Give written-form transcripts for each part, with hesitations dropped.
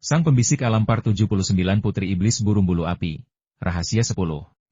Sang pembisik alam par 79 Putri Iblis Burung Bulu Api. Rahasia 10.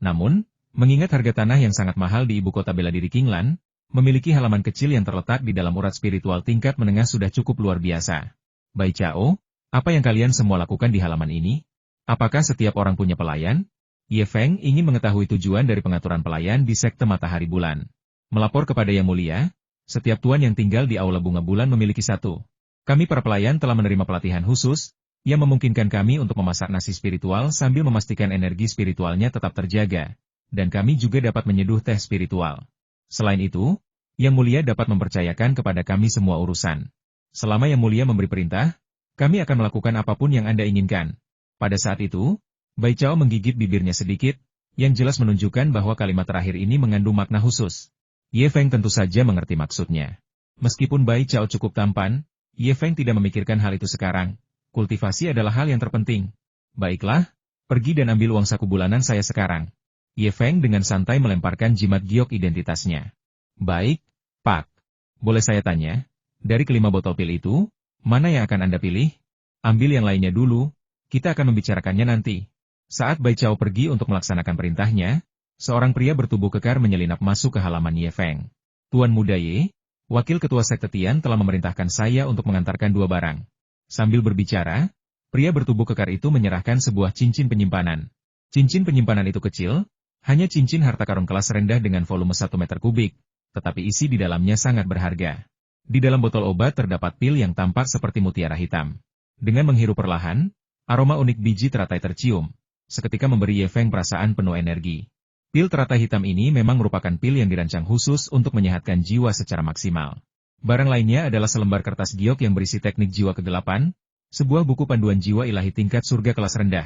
Namun, mengingat harga tanah yang sangat mahal di ibu kota bela diri Kinglan, memiliki halaman kecil yang terletak di dalam urat spiritual tingkat menengah sudah cukup luar biasa. Bai Chao, apa yang kalian semua lakukan di halaman ini? Apakah setiap orang punya pelayan? Ye Feng ingin mengetahui tujuan dari pengaturan pelayan di sekte Matahari Bulan. Melapor kepada Yang Mulia, setiap tuan yang tinggal di Aula Bunga Bulan memiliki satu. Kami para pelayan telah menerima pelatihan khusus, yang memungkinkan kami untuk memasak nasi spiritual sambil memastikan energi spiritualnya tetap terjaga, dan kami juga dapat menyeduh teh spiritual. Selain itu, Yang Mulia dapat mempercayakan kepada kami semua urusan. Selama Yang Mulia memberi perintah, kami akan melakukan apapun yang Anda inginkan. Pada saat itu, Bai Chao menggigit bibirnya sedikit, yang jelas menunjukkan bahwa kalimat terakhir ini mengandung makna khusus. Ye Feng tentu saja mengerti maksudnya. Meskipun Bai Chao cukup tampan, Ye Feng tidak memikirkan hal itu sekarang. Kultivasi adalah hal yang terpenting. Baiklah, pergi dan ambil uang saku bulanan saya sekarang. Ye Feng dengan santai melemparkan jimat giok identitasnya. Baik, Pak. Boleh saya tanya, dari kelima botol pil itu, mana yang akan Anda pilih? Ambil yang lainnya dulu, kita akan membicarakannya nanti. Saat Bai Chao pergi untuk melaksanakan perintahnya, seorang pria bertubuh kekar menyelinap masuk ke halaman Ye Feng. Tuan Muda Ye, Wakil Ketua Sekte Tian telah memerintahkan saya untuk mengantarkan dua barang. Sambil berbicara, pria bertubuh kekar itu menyerahkan sebuah cincin penyimpanan. Cincin penyimpanan itu kecil, hanya cincin harta karun kelas rendah dengan volume 1 meter kubik, tetapi isi di dalamnya sangat berharga. Di dalam botol obat terdapat pil yang tampak seperti mutiara hitam. Dengan menghirup perlahan, aroma unik biji teratai tercium, seketika memberi Ye Feng perasaan penuh energi. Pil teratai hitam ini memang merupakan pil yang dirancang khusus untuk menyehatkan jiwa secara maksimal. Barang lainnya adalah selembar kertas giok yang berisi teknik jiwa kegelapan, sebuah buku panduan jiwa ilahi tingkat surga kelas rendah.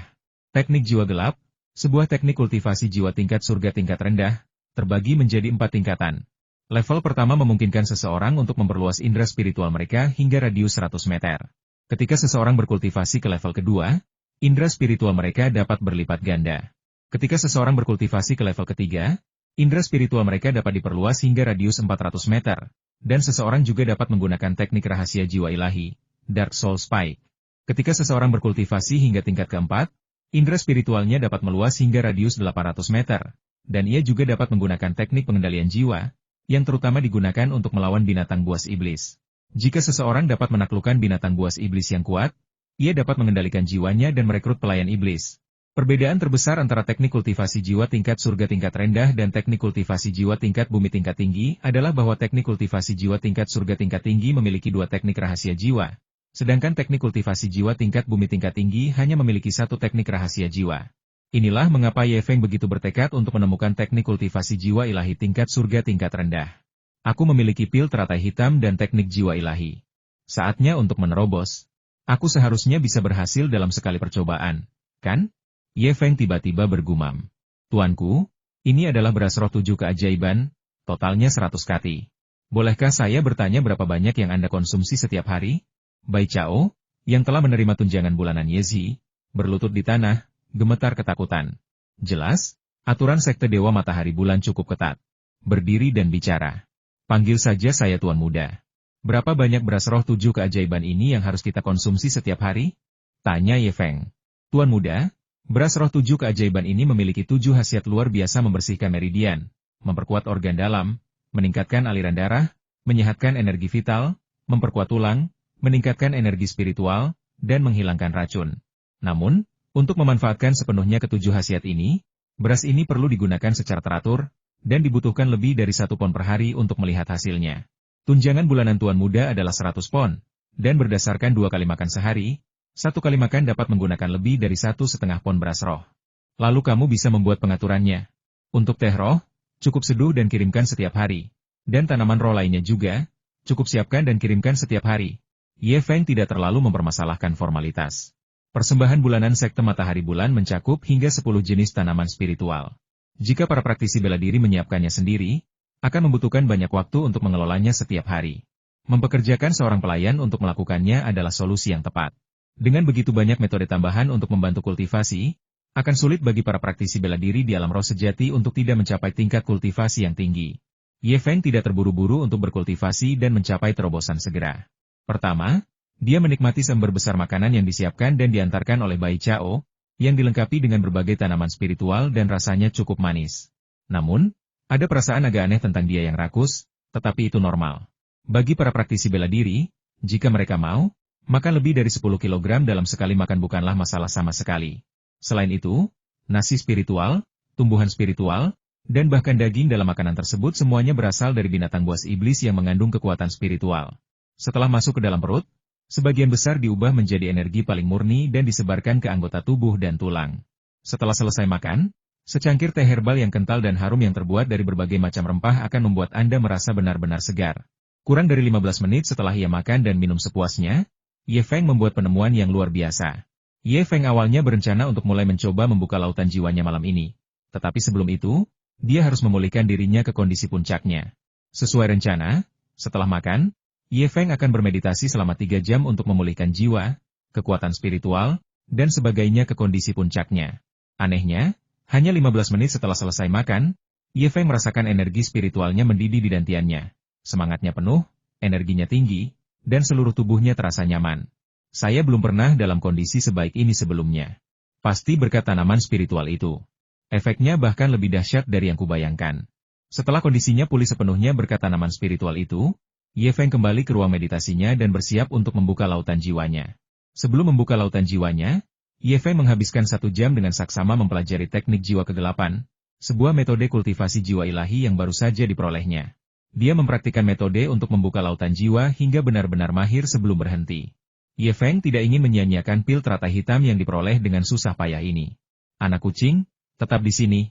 Teknik jiwa gelap, sebuah teknik kultivasi jiwa tingkat surga tingkat rendah, terbagi menjadi 4 tingkatan. Level pertama memungkinkan seseorang untuk memperluas indera spiritual mereka hingga radius 100 meter. Ketika seseorang berkultivasi ke level kedua, indera spiritual mereka dapat berlipat ganda. Ketika seseorang berkultivasi ke level ketiga, indera spiritual mereka dapat diperluas hingga radius 400 meter, dan seseorang juga dapat menggunakan teknik rahasia jiwa ilahi, Dark Soul Spike. Ketika seseorang berkultivasi hingga tingkat keempat, indera spiritualnya dapat meluas hingga radius 800 meter, dan ia juga dapat menggunakan teknik pengendalian jiwa, yang terutama digunakan untuk melawan binatang buas iblis. Jika seseorang dapat menaklukkan binatang buas iblis yang kuat, ia dapat mengendalikan jiwanya dan merekrut pelayan iblis. Perbedaan terbesar antara teknik kultivasi jiwa tingkat surga tingkat rendah dan teknik kultivasi jiwa tingkat bumi tingkat tinggi adalah bahwa teknik kultivasi jiwa tingkat surga tingkat tinggi memiliki 2 teknik rahasia jiwa, sedangkan teknik kultivasi jiwa tingkat bumi tingkat tinggi hanya memiliki 1 teknik rahasia jiwa. Inilah mengapa Ye Feng begitu bertekad untuk menemukan teknik kultivasi jiwa ilahi tingkat surga tingkat rendah. Aku memiliki pil teratai hitam dan teknik jiwa ilahi. Saatnya untuk menerobos. Aku seharusnya bisa berhasil dalam sekali percobaan, kan? Ye Feng tiba-tiba bergumam. Tuanku, ini adalah beras roh 7 keajaiban, totalnya 100 kati. Bolehkah saya bertanya berapa banyak yang Anda konsumsi setiap hari? Bai Chao, yang telah menerima tunjangan bulanan Yezi, berlutut di tanah, gemetar ketakutan. Jelas, aturan Sekte Dewa Matahari Bulan cukup ketat. Berdiri dan bicara. Panggil saja saya Tuan Muda. Berapa banyak beras roh 7 keajaiban ini yang harus kita konsumsi setiap hari? Tanya Ye Feng. Tuan Muda, beras roh 7 keajaiban ini memiliki 7 khasiat luar biasa membersihkan meridian, memperkuat organ dalam, meningkatkan aliran darah, menyehatkan energi vital, memperkuat tulang, meningkatkan energi spiritual, dan menghilangkan racun. Namun, untuk memanfaatkan sepenuhnya ke-7 khasiat ini, beras ini perlu digunakan secara teratur, dan dibutuhkan lebih dari 1 pon per hari untuk melihat hasilnya. Tunjangan bulanan Tuan Muda adalah 100 pon, dan berdasarkan 2 kali makan sehari, 1 kali makan dapat menggunakan lebih dari 1,5 pon beras roh. Lalu kamu bisa membuat pengaturannya. Untuk teh roh, cukup seduh dan kirimkan setiap hari. Dan tanaman roh lainnya juga, cukup siapkan dan kirimkan setiap hari. Ye Feng tidak terlalu mempermasalahkan formalitas. Persembahan bulanan Sekte Matahari Bulan mencakup hingga 10 jenis tanaman spiritual. Jika para praktisi bela diri menyiapkannya sendiri, akan membutuhkan banyak waktu untuk mengelolanya setiap hari. Mempekerjakan seorang pelayan untuk melakukannya adalah solusi yang tepat. Dengan begitu banyak metode tambahan untuk membantu kultivasi, akan sulit bagi para praktisi bela diri di alam roh sejati untuk tidak mencapai tingkat kultivasi yang tinggi. Ye Feng tidak terburu-buru untuk berkultivasi dan mencapai terobosan segera. Pertama, Dia menikmati seember besar makanan yang disiapkan dan diantarkan oleh Bai Chao, yang dilengkapi dengan berbagai tanaman spiritual dan rasanya cukup manis. Namun, ada perasaan agak aneh tentang dia yang rakus, tetapi itu normal. Bagi para praktisi bela diri, jika mereka mau, makan lebih dari 10 kilogram dalam sekali makan bukanlah masalah sama sekali. Selain itu, nasi spiritual, tumbuhan spiritual, dan bahkan daging dalam makanan tersebut semuanya berasal dari binatang buas iblis yang mengandung kekuatan spiritual. Setelah masuk ke dalam perut, sebagian besar diubah menjadi energi paling murni dan disebarkan ke anggota tubuh dan tulang. Setelah selesai makan, secangkir teh herbal yang kental dan harum yang terbuat dari berbagai macam rempah akan membuat Anda merasa benar-benar segar. Kurang dari 15 menit setelah ia makan dan minum sepuasnya, Ye Feng membuat penemuan yang luar biasa. Ye Feng awalnya berencana untuk mulai mencoba membuka lautan jiwanya malam ini. Tetapi sebelum itu, dia harus memulihkan dirinya ke kondisi puncaknya. Sesuai rencana, setelah makan, Ye Feng akan bermeditasi selama 3 jam untuk memulihkan jiwa, kekuatan spiritual, dan sebagainya ke kondisi puncaknya. Anehnya, hanya 15 menit setelah selesai makan, Ye Feng merasakan energi spiritualnya mendidih di dantiannya. Semangatnya penuh, energinya tinggi, dan seluruh tubuhnya terasa nyaman. Saya belum pernah dalam kondisi sebaik ini sebelumnya. Pasti berkat tanaman spiritual itu. Efeknya bahkan lebih dahsyat dari yang kubayangkan. Setelah kondisinya pulih sepenuhnya berkat tanaman spiritual itu, Ye Feng kembali ke ruang meditasinya dan bersiap untuk membuka lautan jiwanya. Sebelum membuka lautan jiwanya, Ye Feng menghabiskan 1 jam dengan saksama mempelajari teknik jiwa kegelapan, sebuah metode kultivasi jiwa ilahi yang baru saja diperolehnya. Dia mempraktikkan metode untuk membuka lautan jiwa hingga benar-benar mahir sebelum berhenti. Ye Feng tidak ingin menyia-nyiakan pil teratai hitam yang diperoleh dengan susah payah ini. Anak kucing, tetap di sini.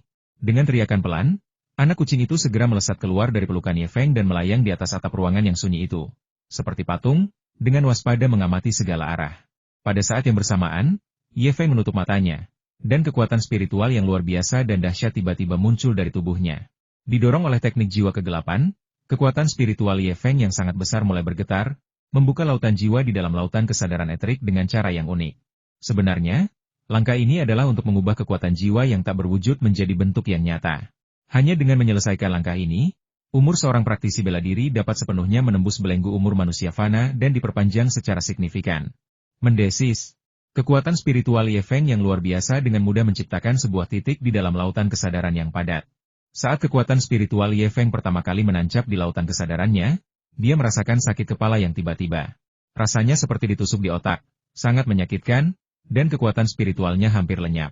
Dengan teriakan pelan, anak kucing itu segera melesat keluar dari pelukan Ye Feng dan melayang di atas atap ruangan yang sunyi itu. Seperti patung, dengan waspada mengamati segala arah. Pada saat yang bersamaan, Ye Feng menutup matanya, dan kekuatan spiritual yang luar biasa dan dahsyat tiba-tiba muncul dari tubuhnya. Didorong oleh teknik jiwa kegelapan, kekuatan spiritual Ye Feng yang sangat besar mulai bergetar, membuka lautan jiwa di dalam lautan kesadaran eterik dengan cara yang unik. Sebenarnya, langkah ini adalah untuk mengubah kekuatan jiwa yang tak berwujud menjadi bentuk yang nyata. Hanya dengan menyelesaikan langkah ini, umur seorang praktisi bela diri dapat sepenuhnya menembus belenggu umur manusia fana dan diperpanjang secara signifikan. Mendesis, kekuatan spiritual Ye Feng yang luar biasa dengan mudah menciptakan sebuah titik di dalam lautan kesadaran yang padat. Saat kekuatan spiritual Ye Feng pertama kali menancap di lautan kesadarannya, dia merasakan sakit kepala yang tiba-tiba. Rasanya seperti ditusuk di otak, sangat menyakitkan, dan kekuatan spiritualnya hampir lenyap.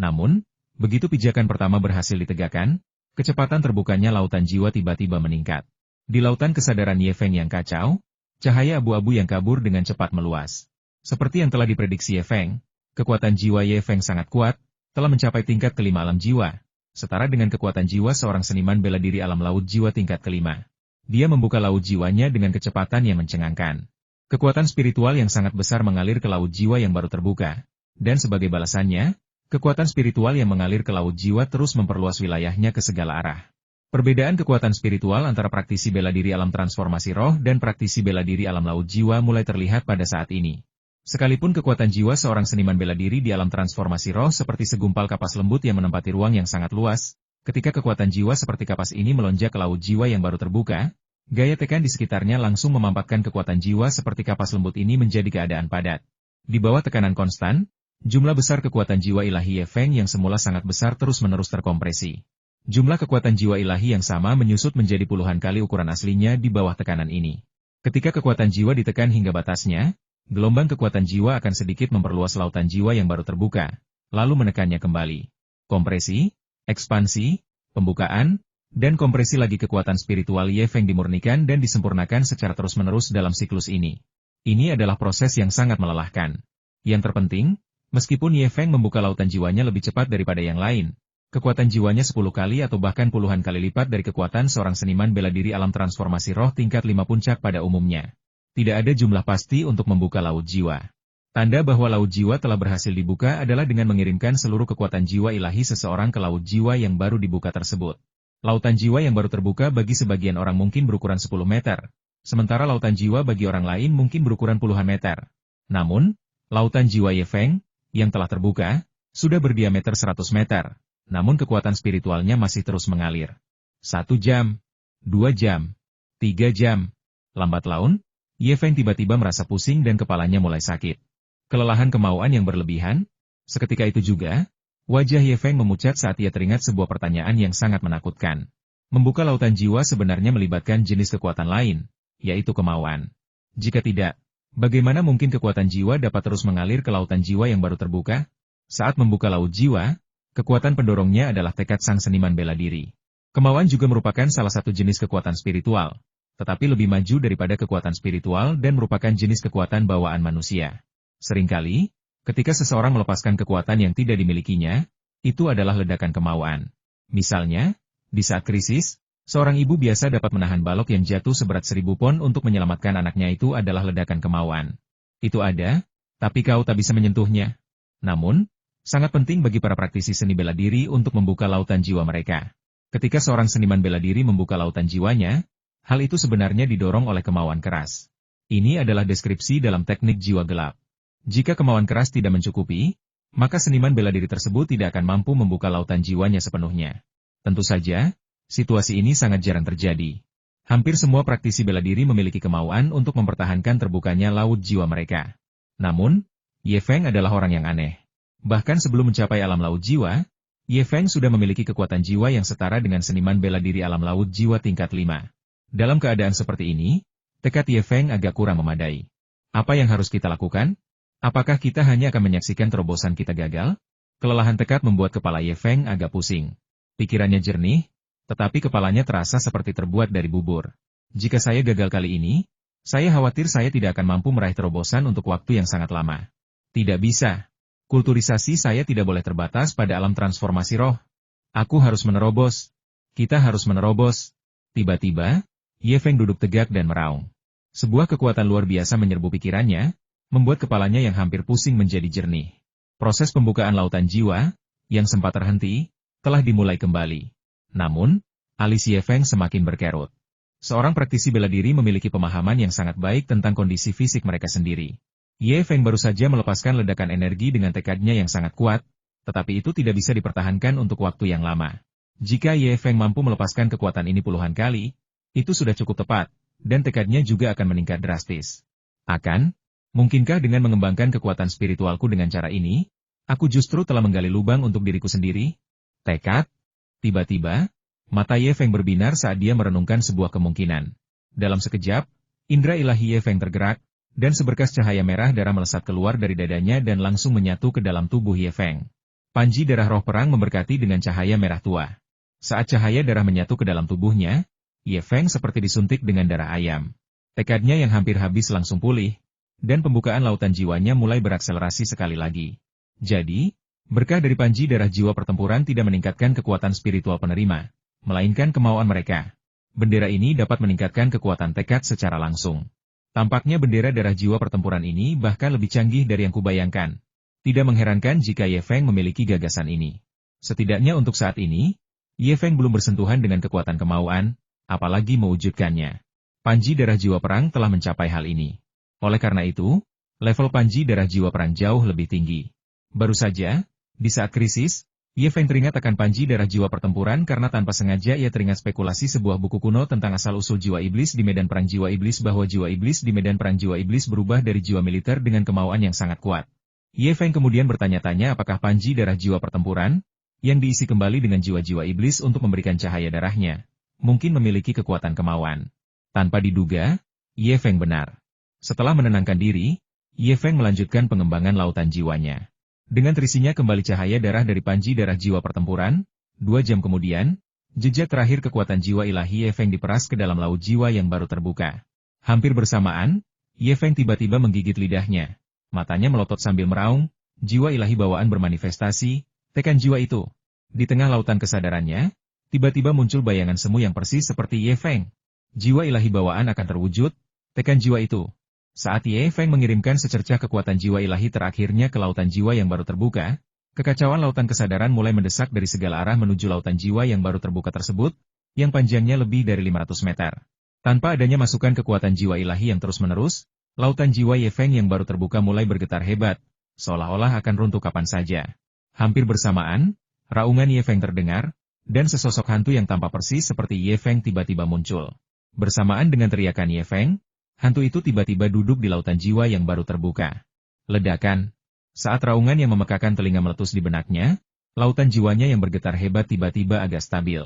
Namun, begitu pijakan pertama berhasil ditegakkan, kecepatan terbukanya lautan jiwa tiba-tiba meningkat. Di lautan kesadaran Ye Feng yang kacau, cahaya abu-abu yang kabur dengan cepat meluas. Seperti yang telah diprediksi Ye Feng, kekuatan jiwa Ye Feng sangat kuat, telah mencapai tingkat kelima alam jiwa, setara dengan kekuatan jiwa seorang seniman bela diri alam laut jiwa tingkat kelima. Dia membuka laut jiwanya dengan kecepatan yang mencengangkan. Kekuatan spiritual yang sangat besar mengalir ke laut jiwa yang baru terbuka, dan sebagai balasannya, kekuatan spiritual yang mengalir ke laut jiwa terus memperluas wilayahnya ke segala arah. Perbedaan kekuatan spiritual antara praktisi bela diri alam transformasi roh dan praktisi bela diri alam laut jiwa mulai terlihat pada saat ini. Sekalipun kekuatan jiwa seorang seniman bela diri di alam transformasi roh seperti segumpal kapas lembut yang menempati ruang yang sangat luas, ketika kekuatan jiwa seperti kapas ini melonjak ke laut jiwa yang baru terbuka, gaya tekan di sekitarnya langsung memampatkan kekuatan jiwa seperti kapas lembut ini menjadi keadaan padat. Di bawah tekanan konstan, jumlah besar kekuatan jiwa ilahi Ye Feng yang semula sangat besar terus-menerus terkompresi. Jumlah kekuatan jiwa ilahi yang sama menyusut menjadi puluhan kali ukuran aslinya di bawah tekanan ini. Ketika kekuatan jiwa ditekan hingga batasnya, gelombang kekuatan jiwa akan sedikit memperluas lautan jiwa yang baru terbuka, lalu menekannya kembali. Kompresi, ekspansi, pembukaan, dan kompresi lagi kekuatan spiritual Ye Feng dimurnikan dan disempurnakan secara terus-menerus dalam siklus ini. Ini adalah proses yang sangat melelahkan. Yang terpenting, meskipun Ye Feng membuka lautan jiwanya lebih cepat daripada yang lain, kekuatan jiwanya 10 kali atau bahkan puluhan kali lipat dari kekuatan seorang seniman bela diri alam transformasi roh tingkat 5 puncak pada umumnya. Tidak ada jumlah pasti untuk membuka laut jiwa. Tanda bahwa laut jiwa telah berhasil dibuka adalah dengan mengirimkan seluruh kekuatan jiwa ilahi seseorang ke laut jiwa yang baru dibuka tersebut. Lautan jiwa yang baru terbuka bagi sebagian orang mungkin berukuran 10 meter, sementara lautan jiwa bagi orang lain mungkin berukuran puluhan meter. Namun, lautan jiwa Ye Feng, yang telah terbuka, sudah berdiameter 100 meter, namun kekuatan spiritualnya masih terus mengalir. 1 jam, 2 jam, 3 jam, lambat laun, Ye Feng tiba-tiba merasa pusing dan kepalanya mulai sakit. Kelelahan kemauan yang berlebihan? Seketika itu juga, wajah Ye Feng memucat saat ia teringat sebuah pertanyaan yang sangat menakutkan. Membuka lautan jiwa sebenarnya melibatkan jenis kekuatan lain, yaitu kemauan. Jika tidak, bagaimana mungkin kekuatan jiwa dapat terus mengalir ke lautan jiwa yang baru terbuka? Saat membuka laut jiwa, kekuatan pendorongnya adalah tekad sang seniman bela diri. Kemauan juga merupakan salah satu jenis kekuatan spiritual, tetapi lebih maju daripada kekuatan spiritual dan merupakan jenis kekuatan bawaan manusia. Seringkali, ketika seseorang melepaskan kekuatan yang tidak dimilikinya, itu adalah ledakan kemauan. Misalnya, di saat krisis, seorang ibu biasa dapat menahan balok yang jatuh seberat 1000 pon untuk menyelamatkan anaknya. Itu adalah ledakan kemauan. Itu ada, tapi kau tak bisa menyentuhnya. Namun, sangat penting bagi para praktisi seni bela diri untuk membuka lautan jiwa mereka. Ketika seorang seniman bela diri membuka lautan jiwanya, hal itu sebenarnya didorong oleh kemauan keras. Ini adalah deskripsi dalam teknik jiwa gelap. Jika kemauan keras tidak mencukupi, maka seniman bela diri tersebut tidak akan mampu membuka lautan jiwanya sepenuhnya. Tentu saja, situasi ini sangat jarang terjadi. Hampir semua praktisi bela diri memiliki kemauan untuk mempertahankan terbukanya laut jiwa mereka. Namun, Ye Feng adalah orang yang aneh. Bahkan sebelum mencapai alam laut jiwa, Ye Feng sudah memiliki kekuatan jiwa yang setara dengan seniman bela diri alam laut jiwa tingkat 5. Dalam keadaan seperti ini, tekad Ye Feng agak kurang memadai. Apa yang harus kita lakukan? Apakah kita hanya akan menyaksikan terobosan kita gagal? Kelelahan tekad membuat kepala Ye Feng agak pusing. Pikirannya jernih, tetapi kepalanya terasa seperti terbuat dari bubur. Jika saya gagal kali ini, saya khawatir saya tidak akan mampu meraih terobosan untuk waktu yang sangat lama. Tidak bisa. Kulturisasi saya tidak boleh terbatas pada alam transformasi roh. Aku harus menerobos. Kita harus menerobos. Tiba-tiba, Ye Feng duduk tegak dan meraung. Sebuah kekuatan luar biasa menyerbu pikirannya, membuat kepalanya yang hampir pusing menjadi jernih. Proses pembukaan lautan jiwa, yang sempat terhenti, telah dimulai kembali. Namun, alis Ye Feng semakin berkerut. Seorang praktisi bela diri memiliki pemahaman yang sangat baik tentang kondisi fisik mereka sendiri. Ye Feng baru saja melepaskan ledakan energi dengan tekadnya yang sangat kuat, tetapi itu tidak bisa dipertahankan untuk waktu yang lama. Jika Ye Feng mampu melepaskan kekuatan ini puluhan kali, itu sudah cukup tepat, dan tekadnya juga akan meningkat drastis. Mungkinkah dengan mengembangkan kekuatan spiritualku dengan cara ini, aku justru telah menggali lubang untuk diriku sendiri? Tekad? Tiba-tiba, mata Ye Feng berbinar saat dia merenungkan sebuah kemungkinan. Dalam sekejap, indera ilahi Ye Feng tergerak, dan seberkas cahaya merah darah melesat keluar dari dadanya dan langsung menyatu ke dalam tubuh Ye Feng. Panji darah roh perang memberkati dengan cahaya merah tua. Saat cahaya darah menyatu ke dalam tubuhnya, Ye Feng seperti disuntik dengan darah ayam. Tekadnya yang hampir habis langsung pulih, dan pembukaan lautan jiwanya mulai berakselerasi sekali lagi. Jadi, berkah dari panji darah jiwa pertempuran tidak meningkatkan kekuatan spiritual penerima, melainkan kemauan mereka. Bendera ini dapat meningkatkan kekuatan tekad secara langsung. Tampaknya bendera darah jiwa pertempuran ini bahkan lebih canggih dari yang kubayangkan. Tidak mengherankan jika Ye Feng memiliki gagasan ini. Setidaknya untuk saat ini, Ye Feng belum bersentuhan dengan kekuatan kemauan, apalagi mewujudkannya. Panji darah jiwa perang telah mencapai hal ini. Oleh karena itu, level panji darah jiwa perang jauh lebih tinggi. Baru saja, di saat krisis, Ye Feng teringat akan panji darah jiwa pertempuran karena tanpa sengaja ia teringat spekulasi sebuah buku kuno tentang asal-usul jiwa iblis di medan perang jiwa iblis bahwa jiwa iblis di medan perang jiwa iblis berubah dari jiwa militer dengan kemauan yang sangat kuat. Ye Feng kemudian bertanya-tanya apakah panji darah jiwa pertempuran, yang diisi kembali dengan jiwa-jiwa iblis untuk memberikan cahaya darahnya, mungkin memiliki kekuatan kemauan. Tanpa diduga, Ye Feng benar. Setelah menenangkan diri, Ye Feng melanjutkan pengembangan lautan jiwanya. Dengan terisinya kembali cahaya darah dari panji darah jiwa pertempuran, 2 jam kemudian, jejak terakhir kekuatan jiwa ilahi Ye Feng diperas ke dalam laut jiwa yang baru terbuka. Hampir bersamaan, Ye Feng tiba-tiba menggigit lidahnya. Matanya melotot sambil meraung, jiwa ilahi bawaan bermanifestasi, tekan jiwa itu. Di tengah lautan kesadarannya, tiba-tiba muncul bayangan semu yang persis seperti Ye Feng. Jiwa ilahi bawaan akan terwujud, tekan jiwa itu. Saat Ye Feng mengirimkan secercah kekuatan jiwa ilahi terakhirnya ke lautan jiwa yang baru terbuka, kekacauan lautan kesadaran mulai mendesak dari segala arah menuju lautan jiwa yang baru terbuka tersebut, yang panjangnya lebih dari 500 meter. Tanpa adanya masukan kekuatan jiwa ilahi yang terus-menerus, lautan jiwa Ye Feng yang baru terbuka mulai bergetar hebat, seolah-olah akan runtuh kapan saja. Hampir bersamaan, raungan Ye Feng terdengar, dan sesosok hantu yang tampak persis seperti Ye Feng tiba-tiba muncul. Bersamaan dengan teriakan Ye Feng, hantu itu tiba-tiba duduk di lautan jiwa yang baru terbuka. Ledakan. Saat raungan yang memekakan telinga meletus di benaknya, lautan jiwanya yang bergetar hebat tiba-tiba agak stabil.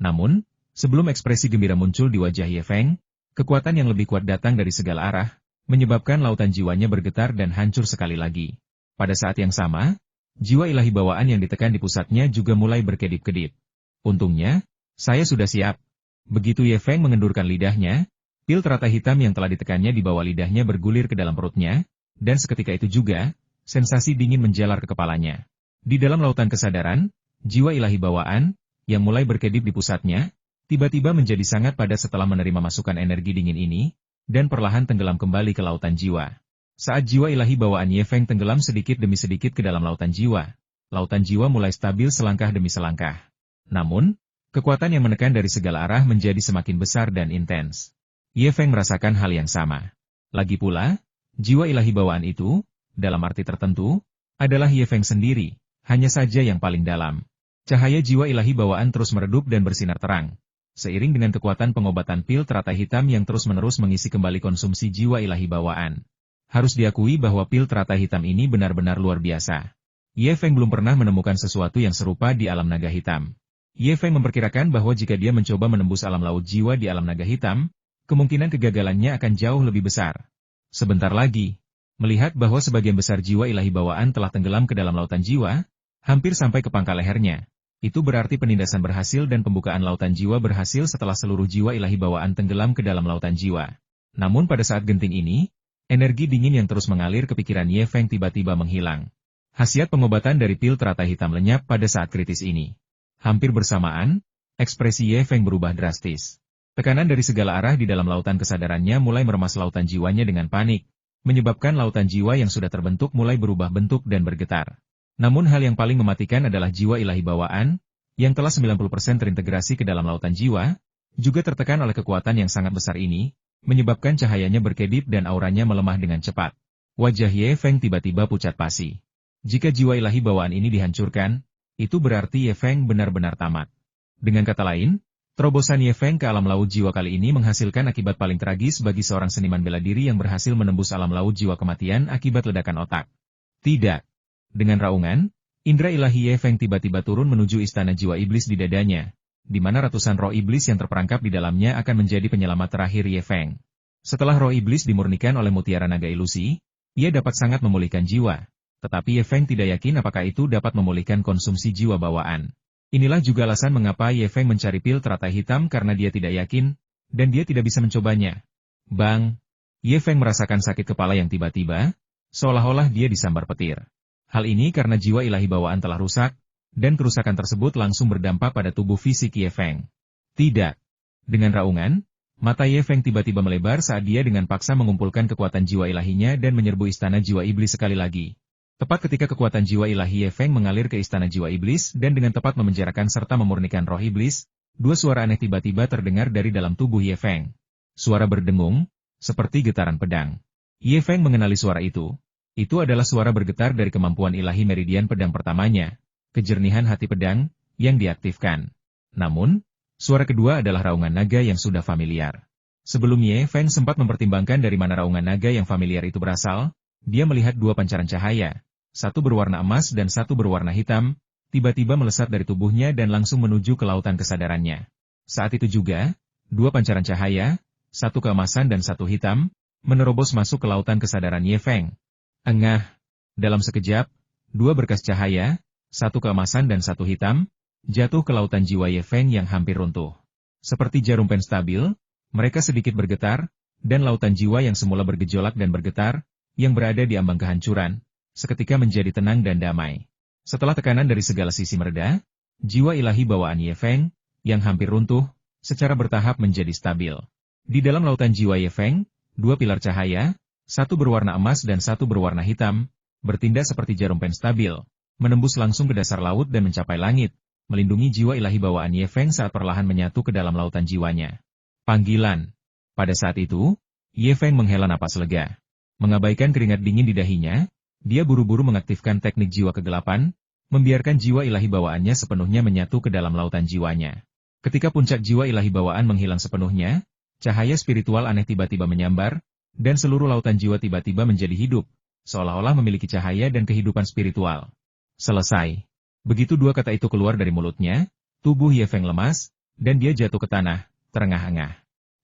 Namun, sebelum ekspresi gembira muncul di wajah Ye Feng, kekuatan yang lebih kuat datang dari segala arah, menyebabkan lautan jiwanya bergetar dan hancur sekali lagi. Pada saat yang sama, jiwa ilahi bawaan yang ditekan di pusatnya juga mulai berkedip-kedip. Untungnya, saya sudah siap. Begitu Ye Feng mengendurkan lidahnya, pil teratai hitam yang telah ditekannya di bawah lidahnya bergulir ke dalam perutnya, dan seketika itu juga, sensasi dingin menjalar ke kepalanya. Di dalam lautan kesadaran, jiwa ilahi bawaan, yang mulai berkedip di pusatnya, tiba-tiba menjadi sangat padat setelah menerima masukan energi dingin ini, dan perlahan tenggelam kembali ke lautan jiwa. Saat jiwa ilahi bawaan Ye Feng tenggelam sedikit demi sedikit ke dalam lautan jiwa mulai stabil selangkah demi selangkah. Namun, kekuatan yang menekan dari segala arah menjadi semakin besar dan intens. Ye Feng merasakan hal yang sama. Lagi pula, jiwa ilahi bawaan itu, dalam arti tertentu, adalah Ye Feng sendiri, hanya saja yang paling dalam. Cahaya jiwa ilahi bawaan terus meredup dan bersinar terang. Seiring dengan kekuatan pengobatan pil teratai hitam yang terus-menerus mengisi kembali konsumsi jiwa ilahi bawaan. Harus diakui bahwa pil teratai hitam ini benar-benar luar biasa. Ye Feng belum pernah menemukan sesuatu yang serupa di alam naga hitam. Ye Feng memperkirakan bahwa jika dia mencoba menembus alam laut jiwa di alam naga hitam, kemungkinan kegagalannya akan jauh lebih besar. Sebentar lagi, melihat bahwa sebagian besar jiwa ilahi bawaan telah tenggelam ke dalam lautan jiwa, hampir sampai ke pangkal lehernya. Itu berarti penindasan berhasil dan pembukaan lautan jiwa berhasil setelah seluruh jiwa ilahi bawaan tenggelam ke dalam lautan jiwa. Namun pada saat genting ini, energi dingin yang terus mengalir ke pikiran Ye Feng tiba-tiba menghilang. Khasiat pengobatan dari pil teratai hitam lenyap pada saat kritis ini. Hampir bersamaan, ekspresi Ye Feng berubah drastis. Tekanan dari segala arah di dalam lautan kesadarannya mulai meremas lautan jiwanya dengan panik, menyebabkan lautan jiwa yang sudah terbentuk mulai berubah bentuk dan bergetar. Namun hal yang paling mematikan adalah jiwa ilahi bawaan, yang telah 90% terintegrasi ke dalam lautan jiwa, juga tertekan oleh kekuatan yang sangat besar ini, menyebabkan cahayanya berkedip dan auranya melemah dengan cepat. Wajah Ye Feng tiba-tiba pucat pasi. Jika jiwa ilahi bawaan ini dihancurkan, itu berarti Ye Feng benar-benar tamat. Dengan kata lain, terobosan Ye Feng ke alam laut jiwa kali ini menghasilkan akibat paling tragis bagi seorang seniman bela diri yang berhasil menembus alam laut jiwa kematian akibat ledakan otak. Tidak. Dengan raungan, indera ilahi Ye Feng tiba-tiba turun menuju istana jiwa iblis di dadanya, di mana ratusan roh iblis yang terperangkap di dalamnya akan menjadi penyelamat terakhir Ye Feng. Setelah roh iblis dimurnikan oleh mutiara naga ilusi, ia dapat sangat memulihkan jiwa. Tetapi Ye Feng tidak yakin apakah itu dapat memulihkan konsumsi jiwa bawaan. Inilah juga alasan mengapa Ye Feng mencari pil teratai hitam karena dia tidak yakin, dan dia tidak bisa mencobanya. Bang! Ye Feng merasakan sakit kepala yang tiba-tiba, seolah-olah dia disambar petir. Hal ini karena jiwa ilahi bawaan telah rusak, dan kerusakan tersebut langsung berdampak pada tubuh fisik Ye Feng. Tidak. Dengan raungan, mata Ye Feng tiba-tiba melebar saat dia dengan paksa mengumpulkan kekuatan jiwa ilahinya dan menyerbu istana jiwa iblis sekali lagi. Tepat ketika kekuatan jiwa ilahi Ye Feng mengalir ke istana jiwa iblis dan dengan tepat memenjarakan serta memurnikan roh iblis, dua suara aneh tiba-tiba terdengar dari dalam tubuh Ye Feng. Suara berdengung, seperti getaran pedang. Ye Feng mengenali suara itu. Itu adalah suara bergetar dari kemampuan ilahi meridian pedang pertamanya, kejernihan hati pedang, yang diaktifkan. Namun, suara kedua adalah raungan naga yang sudah familiar. Sebelum Ye Feng sempat mempertimbangkan dari mana raungan naga yang familiar itu berasal, dia melihat dua pancaran cahaya. Satu berwarna emas dan satu berwarna hitam, tiba-tiba melesat dari tubuhnya dan langsung menuju ke lautan kesadarannya. Saat itu juga, dua pancaran cahaya, satu keemasan dan satu hitam, menerobos masuk ke lautan kesadaran Ye Feng. Engah! Dalam sekejap, dua berkas cahaya, satu keemasan dan satu hitam, jatuh ke lautan jiwa Ye Feng yang hampir runtuh. Seperti jarum pen stabil, mereka sedikit bergetar, dan lautan jiwa yang semula bergejolak dan bergetar, yang berada di ambang kehancuran, seketika menjadi tenang dan damai. Setelah tekanan dari segala sisi mereda, jiwa ilahi bawaan Ye Feng, yang hampir runtuh, secara bertahap menjadi stabil. Di dalam lautan jiwa Ye Feng, dua pilar cahaya, satu berwarna emas dan satu berwarna hitam, bertindak seperti jarum pen stabil, menembus langsung ke dasar laut dan mencapai langit, melindungi jiwa ilahi bawaan Ye Feng saat perlahan menyatu ke dalam lautan jiwanya. Panggilan. Pada saat itu, Ye Feng menghela napas lega. Mengabaikan keringat dingin di dahinya, dia buru-buru mengaktifkan teknik jiwa kegelapan, membiarkan jiwa ilahi bawaannya sepenuhnya menyatu ke dalam lautan jiwanya. Ketika puncak jiwa ilahi bawaan menghilang sepenuhnya, cahaya spiritual aneh tiba-tiba menyambar, dan seluruh lautan jiwa tiba-tiba menjadi hidup, seolah-olah memiliki cahaya dan kehidupan spiritual. Selesai. Begitu dua kata itu keluar dari mulutnya, tubuh Ye Feng lemas, dan dia jatuh ke tanah, terengah-engah.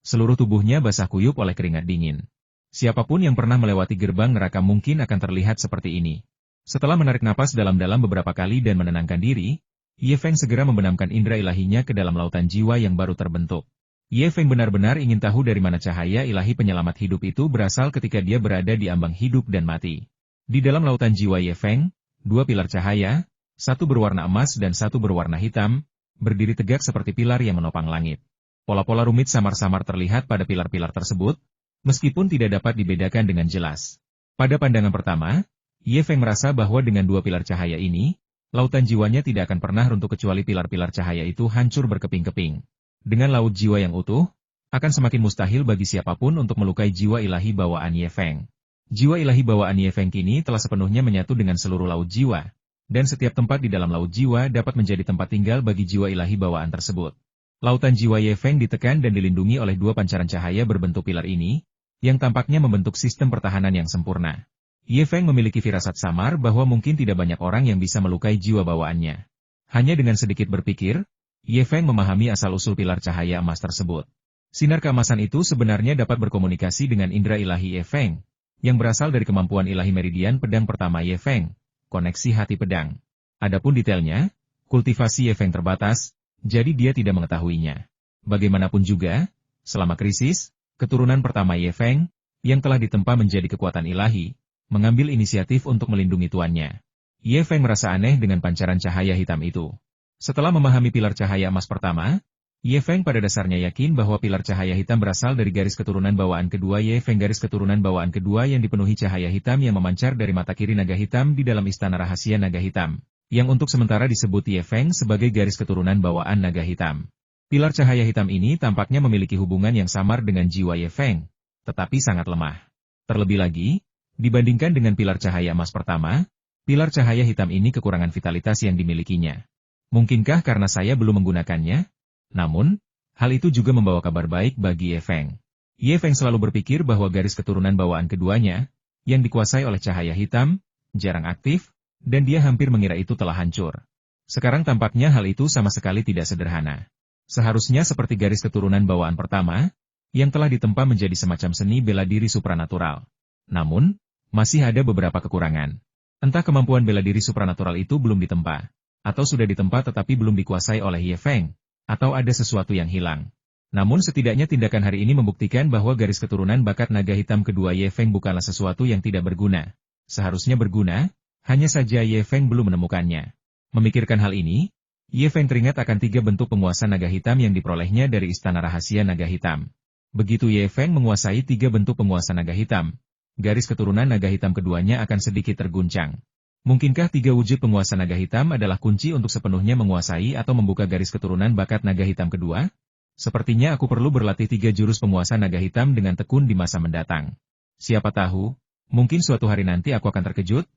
Seluruh tubuhnya basah kuyup oleh keringat dingin. Siapapun yang pernah melewati gerbang neraka mungkin akan terlihat seperti ini. Setelah menarik napas dalam-dalam beberapa kali dan menenangkan diri, Ye Feng segera membenamkan indera ilahinya ke dalam lautan jiwa yang baru terbentuk. Ye Feng benar-benar ingin tahu dari mana cahaya ilahi penyelamat hidup itu berasal ketika dia berada di ambang hidup dan mati. Di dalam lautan jiwa Ye Feng, dua pilar cahaya, satu berwarna emas dan satu berwarna hitam, berdiri tegak seperti pilar yang menopang langit. Pola-pola rumit samar-samar terlihat pada pilar-pilar tersebut, meskipun tidak dapat dibedakan dengan jelas. Pada pandangan pertama, Ye Feng merasa bahwa dengan dua pilar cahaya ini, lautan jiwanya tidak akan pernah runtuh kecuali pilar-pilar cahaya itu hancur berkeping-keping. Dengan laut jiwa yang utuh, akan semakin mustahil bagi siapapun untuk melukai jiwa ilahi bawaan Ye Feng. Jiwa ilahi bawaan Ye Feng kini telah sepenuhnya menyatu dengan seluruh laut jiwa, dan setiap tempat di dalam laut jiwa dapat menjadi tempat tinggal bagi jiwa ilahi bawaan tersebut. Lautan jiwa Ye Feng ditekan dan dilindungi oleh dua pancaran cahaya berbentuk pilar ini, yang tampaknya membentuk sistem pertahanan yang sempurna. Ye Feng memiliki firasat samar bahwa mungkin tidak banyak orang yang bisa melukai jiwa bawaannya. Hanya dengan sedikit berpikir, Ye Feng memahami asal-usul pilar cahaya emas tersebut. Sinar keemasan itu sebenarnya dapat berkomunikasi dengan indera ilahi Ye Feng, yang berasal dari kemampuan ilahi meridian pedang pertama Ye Feng, koneksi hati pedang. Adapun detailnya, kultivasi Ye Feng terbatas, jadi dia tidak mengetahuinya. Bagaimanapun juga, selama krisis, keturunan pertama Ye Feng, yang telah ditempa menjadi kekuatan ilahi, mengambil inisiatif untuk melindungi tuannya. Ye Feng merasa aneh dengan pancaran cahaya hitam itu. Setelah memahami pilar cahaya emas pertama, Ye Feng pada dasarnya yakin bahwa pilar cahaya hitam berasal dari garis keturunan bawaan kedua Ye Feng. Garis keturunan bawaan kedua yang dipenuhi cahaya hitam yang memancar dari mata kiri naga hitam di dalam istana rahasia naga hitam, yang untuk sementara disebut Ye Feng sebagai garis keturunan bawaan naga hitam. Pilar cahaya hitam ini tampaknya memiliki hubungan yang samar dengan jiwa Ye Feng, tetapi sangat lemah. Terlebih lagi, dibandingkan dengan pilar cahaya emas pertama, pilar cahaya hitam ini kekurangan vitalitas yang dimilikinya. Mungkinkah karena saya belum menggunakannya? Namun, hal itu juga membawa kabar baik bagi Ye Feng. Ye Feng selalu berpikir bahwa garis keturunan bawaan keduanya, yang dikuasai oleh cahaya hitam, jarang aktif, dan dia hampir mengira itu telah hancur. Sekarang tampaknya hal itu sama sekali tidak sederhana. Seharusnya seperti garis keturunan bawaan pertama, yang telah ditempa menjadi semacam seni bela diri supranatural. Namun, masih ada beberapa kekurangan. Entah kemampuan bela diri supranatural itu belum ditempa, atau sudah ditempa tetapi belum dikuasai oleh Ye Feng, atau ada sesuatu yang hilang. Namun setidaknya tindakan hari ini membuktikan bahwa garis keturunan bakat naga hitam kedua Ye Feng bukanlah sesuatu yang tidak berguna. Seharusnya berguna, hanya saja Ye Feng belum menemukannya. Memikirkan hal ini, Ye Feng teringat akan 3 bentuk penguasa naga hitam yang diperolehnya dari istana rahasia naga hitam. Begitu Ye Feng menguasai 3 bentuk penguasa naga hitam, garis keturunan naga hitam keduanya akan sedikit terguncang. Mungkinkah 3 wujud penguasa naga hitam adalah kunci untuk sepenuhnya menguasai atau membuka garis keturunan bakat naga hitam kedua? Sepertinya aku perlu berlatih 3 jurus penguasa naga hitam dengan tekun di masa mendatang. Siapa tahu, mungkin suatu hari nanti aku akan terkejut?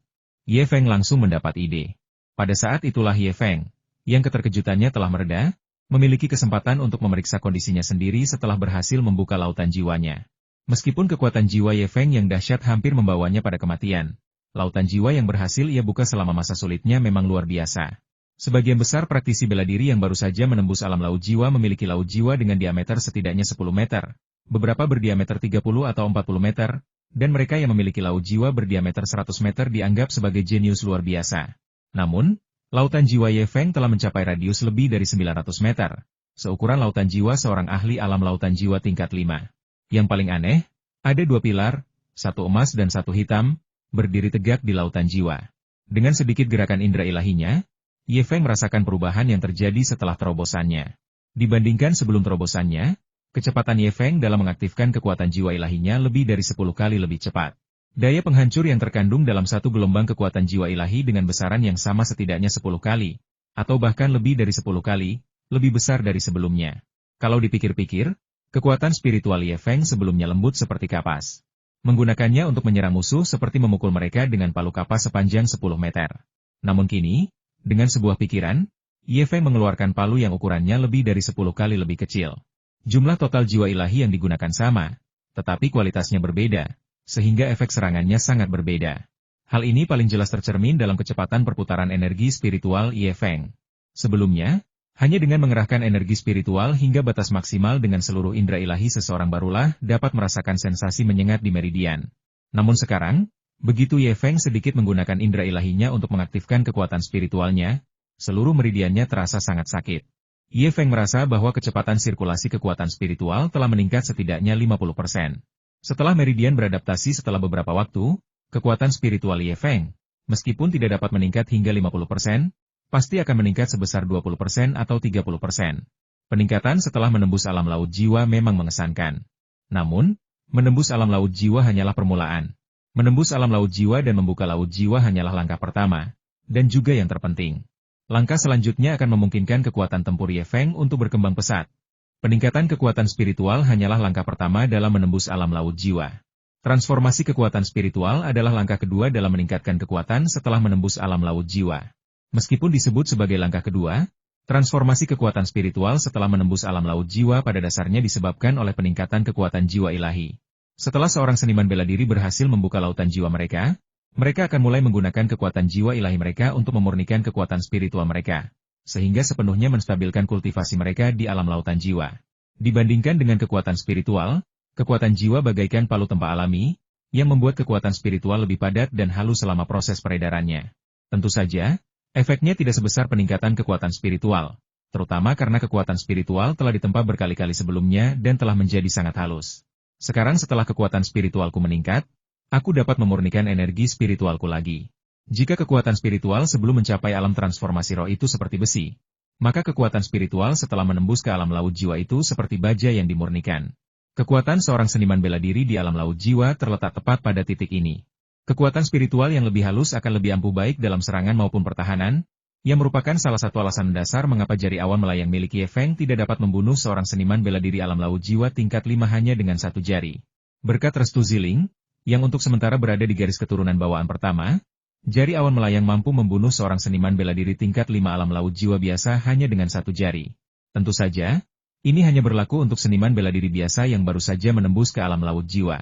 Ye Feng langsung mendapat ide. Pada saat itulah Ye Feng, yang keterkejutannya telah mereda, memiliki kesempatan untuk memeriksa kondisinya sendiri setelah berhasil membuka lautan jiwanya. Meskipun kekuatan jiwa Ye Feng yang dahsyat hampir membawanya pada kematian, lautan jiwa yang berhasil ia buka selama masa sulitnya memang luar biasa. Sebagian besar praktisi bela diri yang baru saja menembus alam laut jiwa memiliki laut jiwa dengan diameter setidaknya 10 meter, beberapa berdiameter 30 atau 40 meter, dan mereka yang memiliki laut jiwa berdiameter 100 meter dianggap sebagai jenius luar biasa. Namun, lautan jiwa Ye Feng telah mencapai radius lebih dari 900 meter, seukuran lautan jiwa seorang ahli alam lautan jiwa tingkat 5. Yang paling aneh, ada 2 pilar, 1 emas dan 1 hitam, berdiri tegak di lautan jiwa. Dengan sedikit gerakan indera ilahinya, Ye Feng merasakan perubahan yang terjadi setelah terobosannya. Dibandingkan sebelum terobosannya, kecepatan Ye Feng dalam mengaktifkan kekuatan jiwa ilahinya lebih dari 10 kali lebih cepat. Daya penghancur yang terkandung dalam satu gelombang kekuatan jiwa ilahi dengan besaran yang sama setidaknya 10 kali, atau bahkan lebih dari 10 kali, lebih besar dari sebelumnya. Kalau dipikir-pikir, kekuatan spiritual Ye Feng sebelumnya lembut seperti kapas. Menggunakannya untuk menyerang musuh seperti memukul mereka dengan palu kapas sepanjang 10 meter. Namun kini, dengan sebuah pikiran, Ye Feng mengeluarkan palu yang ukurannya lebih dari 10 kali lebih kecil. Jumlah total jiwa ilahi yang digunakan sama, tetapi kualitasnya berbeda, sehingga efek serangannya sangat berbeda. Hal ini paling jelas tercermin dalam kecepatan perputaran energi spiritual Ye Feng. Sebelumnya, hanya dengan mengerahkan energi spiritual hingga batas maksimal dengan seluruh indera ilahi seseorang barulah dapat merasakan sensasi menyengat di meridian. Namun sekarang, begitu Ye Feng sedikit menggunakan indera ilahinya untuk mengaktifkan kekuatan spiritualnya, seluruh meridiannya terasa sangat sakit. Ye Feng merasa bahwa kecepatan sirkulasi kekuatan spiritual telah meningkat setidaknya 50%. Setelah meridian beradaptasi setelah beberapa waktu, kekuatan spiritual Ye Feng, meskipun tidak dapat meningkat hingga 50%, pasti akan meningkat sebesar 20% atau 30%. Peningkatan setelah menembus alam laut jiwa memang mengesankan. Namun, menembus alam laut jiwa hanyalah permulaan. Menembus alam laut jiwa dan membuka laut jiwa hanyalah langkah pertama, dan juga yang terpenting. Langkah selanjutnya akan memungkinkan kekuatan tempur Ye Feng untuk berkembang pesat. Peningkatan kekuatan spiritual hanyalah langkah pertama dalam menembus alam laut jiwa. Transformasi kekuatan spiritual adalah langkah kedua dalam meningkatkan kekuatan setelah menembus alam laut jiwa. Meskipun disebut sebagai langkah kedua, transformasi kekuatan spiritual setelah menembus alam laut jiwa pada dasarnya disebabkan oleh peningkatan kekuatan jiwa ilahi. Setelah seorang seniman bela diri berhasil membuka lautan jiwa mereka akan mulai menggunakan kekuatan jiwa ilahi mereka untuk memurnikan kekuatan spiritual mereka, sehingga sepenuhnya menstabilkan kultivasi mereka di alam lautan jiwa. Dibandingkan dengan kekuatan spiritual, kekuatan jiwa bagaikan palu tempa alami, yang membuat kekuatan spiritual lebih padat dan halus selama proses peredarannya. Tentu saja, efeknya tidak sebesar peningkatan kekuatan spiritual, terutama karena kekuatan spiritual telah ditempa berkali-kali sebelumnya dan telah menjadi sangat halus. Sekarang setelah kekuatan spiritualku meningkat, aku dapat memurnikan energi spiritualku lagi. Jika kekuatan spiritual sebelum mencapai alam transformasi roh itu seperti besi, maka kekuatan spiritual setelah menembus ke alam laut jiwa itu seperti baja yang dimurnikan. Kekuatan seorang seniman bela diri di alam laut jiwa terletak tepat pada titik ini. Kekuatan spiritual yang lebih halus akan lebih ampuh baik dalam serangan maupun pertahanan, yang merupakan salah satu alasan mendasar mengapa jari awan melayang milik Ye Feng tidak dapat membunuh seorang seniman bela diri alam laut jiwa tingkat 5 hanya dengan satu jari. Berkat restu Ziling, yang untuk sementara berada di garis keturunan bawaan pertama, jari awan melayang mampu membunuh seorang seniman bela diri tingkat 5 alam laut jiwa biasa hanya dengan satu jari. Tentu saja, ini hanya berlaku untuk seniman bela diri biasa yang baru saja menembus ke alam laut jiwa.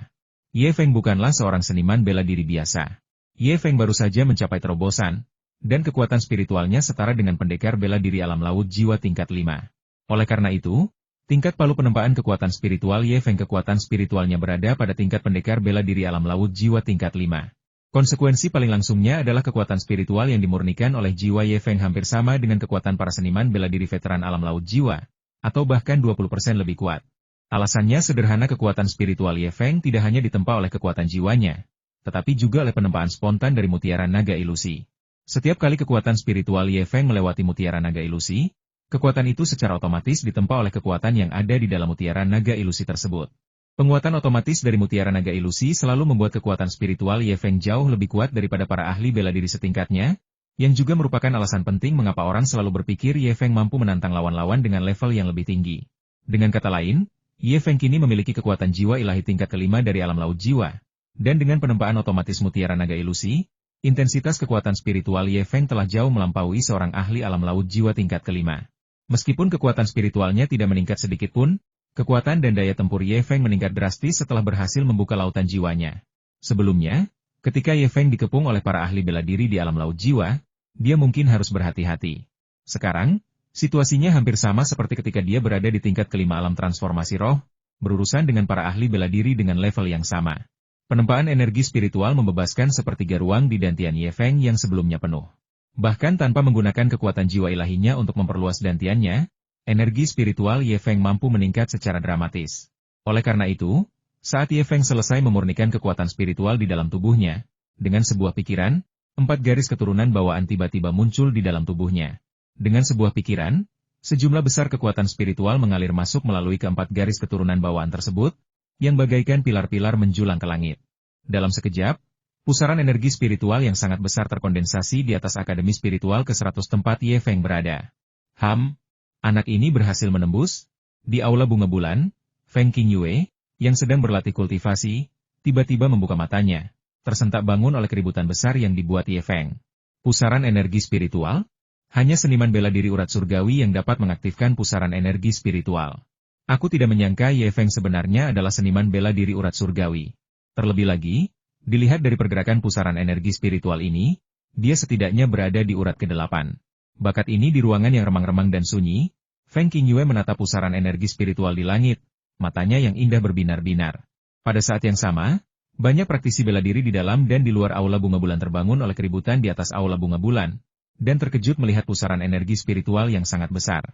Ye Feng bukanlah seorang seniman bela diri biasa. Ye Feng baru saja mencapai terobosan, dan kekuatan spiritualnya setara dengan pendekar bela diri alam laut jiwa tingkat 5. Oleh karena itu, tingkat palu penempaan kekuatan spiritual Ye Feng kekuatan spiritualnya berada pada tingkat pendekar bela diri alam laut jiwa tingkat 5. Konsekuensi paling langsungnya adalah kekuatan spiritual yang dimurnikan oleh jiwa Ye Feng hampir sama dengan kekuatan para seniman bela diri veteran alam laut jiwa, atau bahkan 20% lebih kuat. Alasannya sederhana, kekuatan spiritual Ye Feng tidak hanya ditempa oleh kekuatan jiwanya, tetapi juga oleh penempaan spontan dari mutiara naga ilusi. Setiap kali kekuatan spiritual Ye Feng melewati mutiara naga ilusi, kekuatan itu secara otomatis ditempa oleh kekuatan yang ada di dalam mutiara naga ilusi tersebut. Penguatan otomatis dari mutiara naga ilusi selalu membuat kekuatan spiritual Ye Feng jauh lebih kuat daripada para ahli bela diri setingkatnya, yang juga merupakan alasan penting mengapa orang selalu berpikir Ye Feng mampu menantang lawan-lawan dengan level yang lebih tinggi. Dengan kata lain, Ye Feng kini memiliki kekuatan jiwa ilahi tingkat kelima dari alam laut jiwa, dan dengan penempaan otomatis mutiara naga ilusi, intensitas kekuatan spiritual Ye Feng telah jauh melampaui seorang ahli alam laut jiwa tingkat kelima. Meskipun kekuatan spiritualnya tidak meningkat sedikit pun, kekuatan dan daya tempur Ye Feng meningkat drastis setelah berhasil membuka lautan jiwanya. Sebelumnya, ketika Ye Feng dikepung oleh para ahli bela diri di alam laut jiwa, dia mungkin harus berhati-hati. Sekarang, situasinya hampir sama seperti ketika dia berada di tingkat kelima alam transformasi roh, berurusan dengan para ahli bela diri dengan level yang sama. Penempaan energi spiritual membebaskan sepertiga ruang di dantian Ye Feng yang sebelumnya penuh. Bahkan tanpa menggunakan kekuatan jiwa ilahinya untuk memperluas dantiannya, energi spiritual Ye Feng mampu meningkat secara dramatis. Oleh karena itu, saat Ye Feng selesai memurnikan kekuatan spiritual di dalam tubuhnya, dengan sebuah pikiran, 4 garis keturunan bawaan tiba-tiba muncul di dalam tubuhnya. Dengan sebuah pikiran, sejumlah besar kekuatan spiritual mengalir masuk melalui keempat garis keturunan bawaan tersebut, yang bagaikan pilar-pilar menjulang ke langit. Dalam sekejap, pusaran energi spiritual yang sangat besar terkondensasi di atas Akademi Spiritual ke-100 tempat Ye Feng berada. Anak ini berhasil menembus. Di aula bunga bulan, Feng Qingyue, yang sedang berlatih kultivasi, tiba-tiba membuka matanya, tersentak bangun oleh keributan besar yang dibuat Ye Feng. Pusaran energi spiritual? Hanya seniman bela diri urat surgawi yang dapat mengaktifkan pusaran energi spiritual. Aku tidak menyangka Ye Feng sebenarnya adalah seniman bela diri urat surgawi. Terlebih lagi, dilihat dari pergerakan pusaran energi spiritual ini, dia setidaknya berada di urat ke-8. Bakat ini di ruangan yang remang-remang dan sunyi, Feng Qingyue menatap pusaran energi spiritual di langit, matanya yang indah berbinar-binar. Pada saat yang sama, banyak praktisi bela diri di dalam dan di luar aula bunga bulan terbangun oleh keributan di atas aula bunga bulan, dan terkejut melihat pusaran energi spiritual yang sangat besar.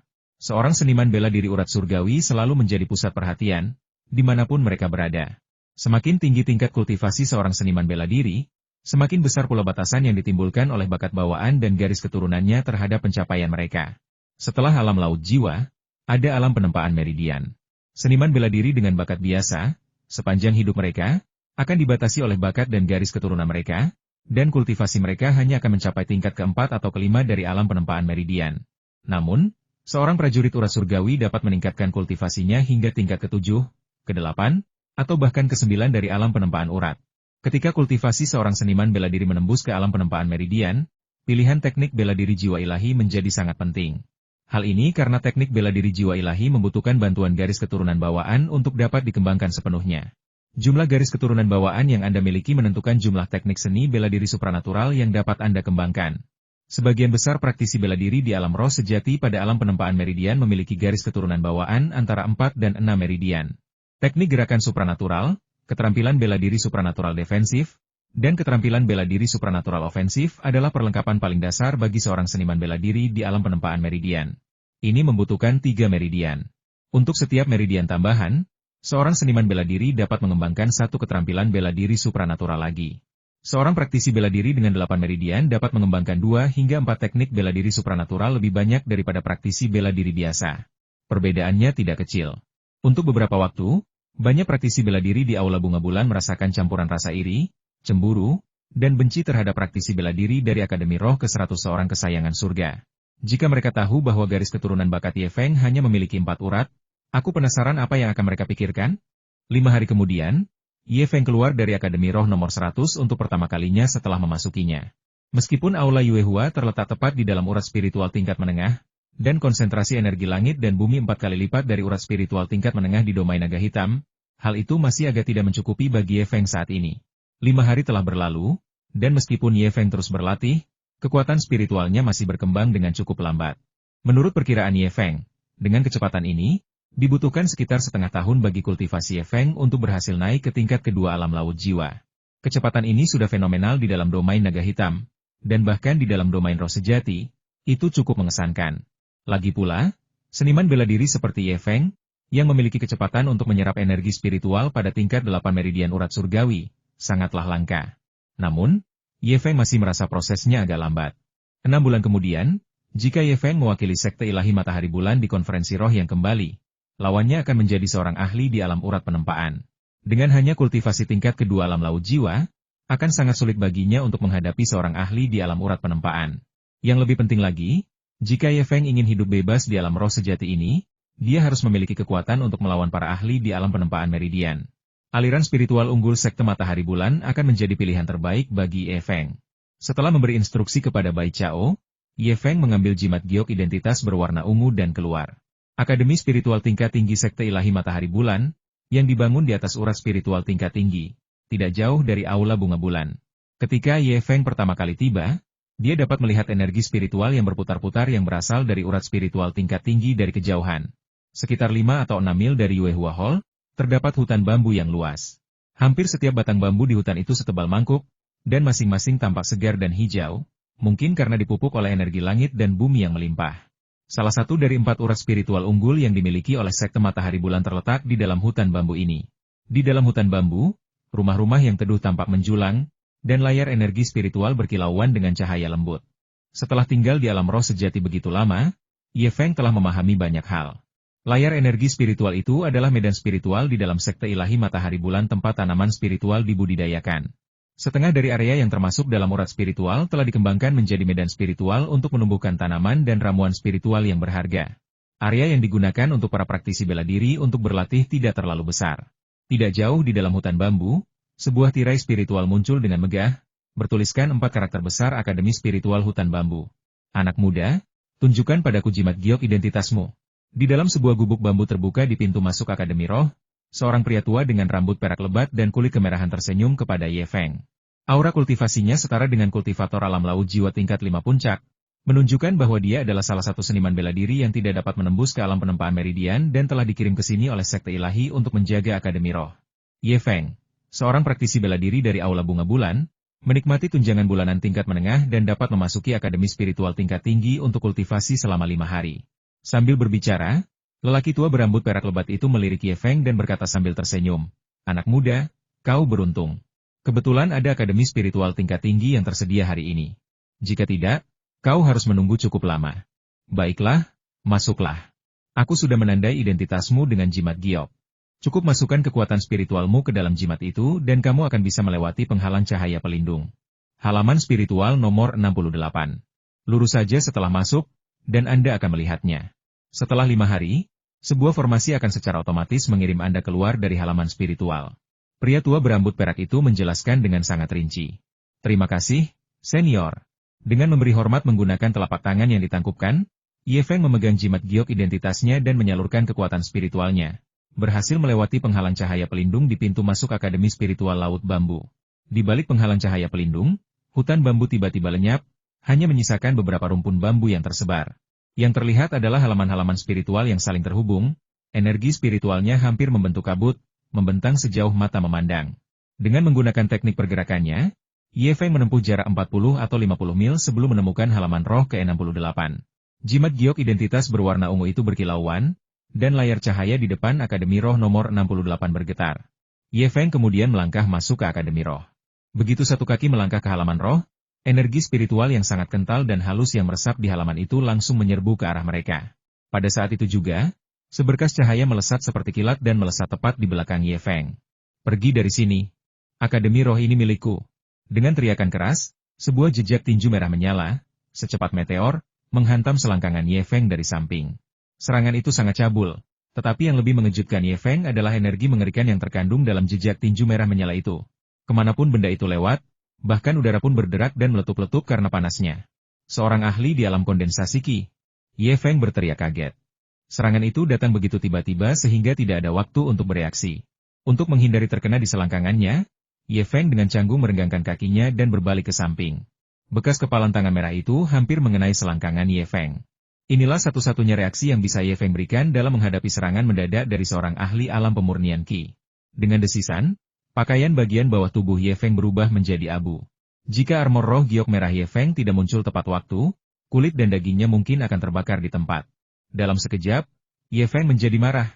Seorang seniman bela diri urat surgawi selalu menjadi pusat perhatian, dimanapun mereka berada. Semakin tinggi tingkat kultivasi seorang seniman bela diri, semakin besar pula batasan yang ditimbulkan oleh bakat bawaan dan garis keturunannya terhadap pencapaian mereka. Setelah alam laut jiwa, ada alam penempaan meridian. Seniman bela diri dengan bakat biasa, sepanjang hidup mereka, akan dibatasi oleh bakat dan garis keturunan mereka, dan kultivasi mereka hanya akan mencapai tingkat keempat atau kelima dari alam penempaan meridian. Namun, seorang prajurit urat surgawi dapat meningkatkan kultivasinya hingga tingkat ke-7, ke-8, atau bahkan ke-9 dari alam penempaan urat. Ketika kultivasi seorang seniman bela diri menembus ke alam penempaan meridian, pilihan teknik bela diri jiwa ilahi menjadi sangat penting. Hal ini karena teknik bela diri jiwa ilahi membutuhkan bantuan garis keturunan bawaan untuk dapat dikembangkan sepenuhnya. Jumlah garis keturunan bawaan yang Anda miliki menentukan jumlah teknik seni bela diri supranatural yang dapat Anda kembangkan. Sebagian besar praktisi bela diri di alam roh sejati pada alam penempaan meridian memiliki garis keturunan bawaan antara 4 dan 6 meridian. Teknik gerakan supranatural, keterampilan bela diri supranatural defensif, dan keterampilan bela diri supranatural ofensif adalah perlengkapan paling dasar bagi seorang seniman bela diri di alam penempaan meridian. Ini membutuhkan 3 meridian. Untuk setiap meridian tambahan, seorang seniman bela diri dapat mengembangkan satu keterampilan bela diri supranatural lagi. Seorang praktisi bela diri dengan 8 meridian dapat mengembangkan 2 hingga 4 teknik bela diri supranatural lebih banyak daripada praktisi bela diri biasa. Perbedaannya tidak kecil. Untuk beberapa waktu, banyak praktisi bela diri di aula bunga bulan merasakan campuran rasa iri, cemburu, dan benci terhadap praktisi bela diri dari Akademi Roh ke-100 seorang kesayangan surga. Jika mereka tahu bahwa garis keturunan bakat Ye Feng hanya memiliki 4 urat, aku penasaran apa yang akan mereka pikirkan? 5 hari kemudian, Ye Feng keluar dari Akademi Roh nomor 100 untuk pertama kalinya setelah memasukinya. Meskipun aula Yuehua terletak tepat di dalam urat spiritual tingkat menengah, dan konsentrasi energi langit dan bumi 4 kali lipat dari urat spiritual tingkat menengah di domain naga hitam, hal itu masih agak tidak mencukupi bagi Ye Feng saat ini. 5 hari telah berlalu, dan meskipun Ye Feng terus berlatih, kekuatan spiritualnya masih berkembang dengan cukup lambat. Menurut perkiraan Ye Feng, dengan kecepatan ini, dibutuhkan sekitar setengah tahun bagi kultivasi Ye Feng untuk berhasil naik ke tingkat kedua alam laut jiwa. Kecepatan ini sudah fenomenal di dalam domain naga hitam, dan bahkan di dalam domain roh sejati, itu cukup mengesankan. Lagi pula, seniman bela diri seperti Ye Feng, yang memiliki kecepatan untuk menyerap energi spiritual pada tingkat 8 meridian urat surgawi, sangatlah langka. Namun, Ye Feng masih merasa prosesnya agak lambat. 6 bulan kemudian, jika Ye Feng mewakili Sekte Ilahi Matahari Bulan di konferensi roh yang kembali, lawannya akan menjadi seorang ahli di alam urat penempaan. Dengan hanya kultivasi tingkat kedua alam laut jiwa, akan sangat sulit baginya untuk menghadapi seorang ahli di alam urat penempaan. Yang lebih penting lagi, jika Ye Feng ingin hidup bebas di alam roh sejati ini, dia harus memiliki kekuatan untuk melawan para ahli di alam penempaan meridian. Aliran spiritual unggul Sekte Matahari Bulan akan menjadi pilihan terbaik bagi Ye Feng. Setelah memberi instruksi kepada Bai Chao, Ye Feng mengambil jimat giok identitas berwarna ungu dan keluar. Akademi spiritual tingkat tinggi Sekte Ilahi Matahari Bulan, yang dibangun di atas urat spiritual tingkat tinggi, tidak jauh dari aula bunga bulan. Ketika Ye Feng pertama kali tiba, dia dapat melihat energi spiritual yang berputar-putar yang berasal dari urat spiritual tingkat tinggi dari kejauhan. Sekitar 5 atau 6 mil dari Yuehua Hall, terdapat hutan bambu yang luas. Hampir setiap batang bambu di hutan itu setebal mangkuk, dan masing-masing tampak segar dan hijau, mungkin karena dipupuk oleh energi langit dan bumi yang melimpah. Salah satu dari 4 urat spiritual unggul yang dimiliki oleh Sekte Matahari Bulan terletak di dalam hutan bambu ini. Di dalam hutan bambu, rumah-rumah yang teduh tampak menjulang, dan layar energi spiritual berkilauan dengan cahaya lembut. Setelah tinggal di alam roh sejati begitu lama, Ye Feng telah memahami banyak hal. Layar energi spiritual itu adalah medan spiritual di dalam Sekte Ilahi Matahari Bulan tempat tanaman spiritual dibudidayakan. Setengah dari area yang termasuk dalam urat spiritual telah dikembangkan menjadi medan spiritual untuk menumbuhkan tanaman dan ramuan spiritual yang berharga. Area yang digunakan untuk para praktisi bela diri untuk berlatih tidak terlalu besar. Tidak jauh di dalam hutan bambu, sebuah tirai spiritual muncul dengan megah, bertuliskan 4 karakter besar Akademi Spiritual Hutan Bambu. Anak muda, tunjukkan padaku jimat giok identitasmu. Di dalam sebuah gubuk bambu terbuka di pintu masuk Akademi Roh, seorang pria tua dengan rambut perak lebat dan kulit kemerahan tersenyum kepada Ye Feng. Aura kultivasinya setara dengan kultivator alam laut jiwa tingkat 5 puncak, menunjukkan bahwa dia adalah salah satu seniman bela diri yang tidak dapat menembus ke alam penempaan meridian dan telah dikirim ke sini oleh Sekte Ilahi untuk menjaga Akademi Roh. Ye Feng, seorang praktisi bela diri dari Aula Bunga Bulan, menikmati tunjangan bulanan tingkat menengah dan dapat memasuki Akademi Spiritual tingkat tinggi untuk kultivasi selama 5 hari. Sambil berbicara, lelaki tua berambut perak lebat itu melirik Ye Feng dan berkata sambil tersenyum, "Anak muda, kau beruntung. Kebetulan ada Akademi Spiritual tingkat tinggi yang tersedia hari ini. Jika tidak, kau harus menunggu cukup lama. Baiklah, masuklah. Aku sudah menandai identitasmu dengan jimat giok. Cukup masukkan kekuatan spiritualmu ke dalam jimat itu dan kamu akan bisa melewati penghalang cahaya pelindung." Halaman spiritual nomor 68. Lurus saja setelah masuk, dan Anda akan melihatnya. Setelah 5 hari, sebuah formasi akan secara otomatis mengirim Anda keluar dari halaman spiritual. Pria tua berambut perak itu menjelaskan dengan sangat rinci. "Terima kasih, senior." Dengan memberi hormat menggunakan telapak tangan yang ditangkupkan, Ye Feng memegang jimat giok identitasnya dan menyalurkan kekuatan spiritualnya. Berhasil melewati penghalang cahaya pelindung di pintu masuk Akademi Spiritual Laut Bambu. Di balik penghalang cahaya pelindung, hutan bambu tiba-tiba lenyap, hanya menyisakan beberapa rumpun bambu yang tersebar. Yang terlihat adalah halaman-halaman spiritual yang saling terhubung, energi spiritualnya hampir membentuk kabut, membentang sejauh mata memandang. Dengan menggunakan teknik pergerakannya, Ye Feng menempuh jarak 40 atau 50 mil sebelum menemukan halaman roh ke-68. Jimat giok identitas berwarna ungu itu berkilauan, dan layar cahaya di depan Akademi Roh nomor 68 bergetar. Ye Feng kemudian melangkah masuk ke Akademi Roh. Begitu satu kaki melangkah ke halaman roh, energi spiritual yang sangat kental dan halus yang meresap di halaman itu langsung menyerbu ke arah mereka. Pada saat itu juga, seberkas cahaya melesat seperti kilat dan melesat tepat di belakang Ye Feng. "Pergi dari sini. Akademi Roh ini milikku." Dengan teriakan keras, sebuah jejak tinju merah menyala, secepat meteor, menghantam selangkangan Ye Feng dari samping. Serangan itu sangat cabul, tetapi yang lebih mengejutkan Ye Feng adalah energi mengerikan yang terkandung dalam jejak tinju merah menyala itu. Kemanapun benda itu lewat, bahkan udara pun berderak dan meletup-letup karena panasnya. Seorang ahli di alam kondensasi Qi. Ye Feng berteriak kaget. Serangan itu datang begitu tiba-tiba sehingga tidak ada waktu untuk bereaksi. Untuk menghindari terkena di selangkangannya, Ye Feng dengan canggung merenggangkan kakinya dan berbalik ke samping. Bekas kepalan tangan merah itu hampir mengenai selangkangan Ye Feng. Inilah satu-satunya reaksi yang bisa Ye Feng berikan dalam menghadapi serangan mendadak dari seorang ahli alam pemurnian Qi. Dengan desisan, pakaian bagian bawah tubuh Ye Feng berubah menjadi abu. Jika armor roh giok merah Ye Feng tidak muncul tepat waktu, kulit dan dagingnya mungkin akan terbakar di tempat. Dalam sekejap, Ye Feng menjadi marah.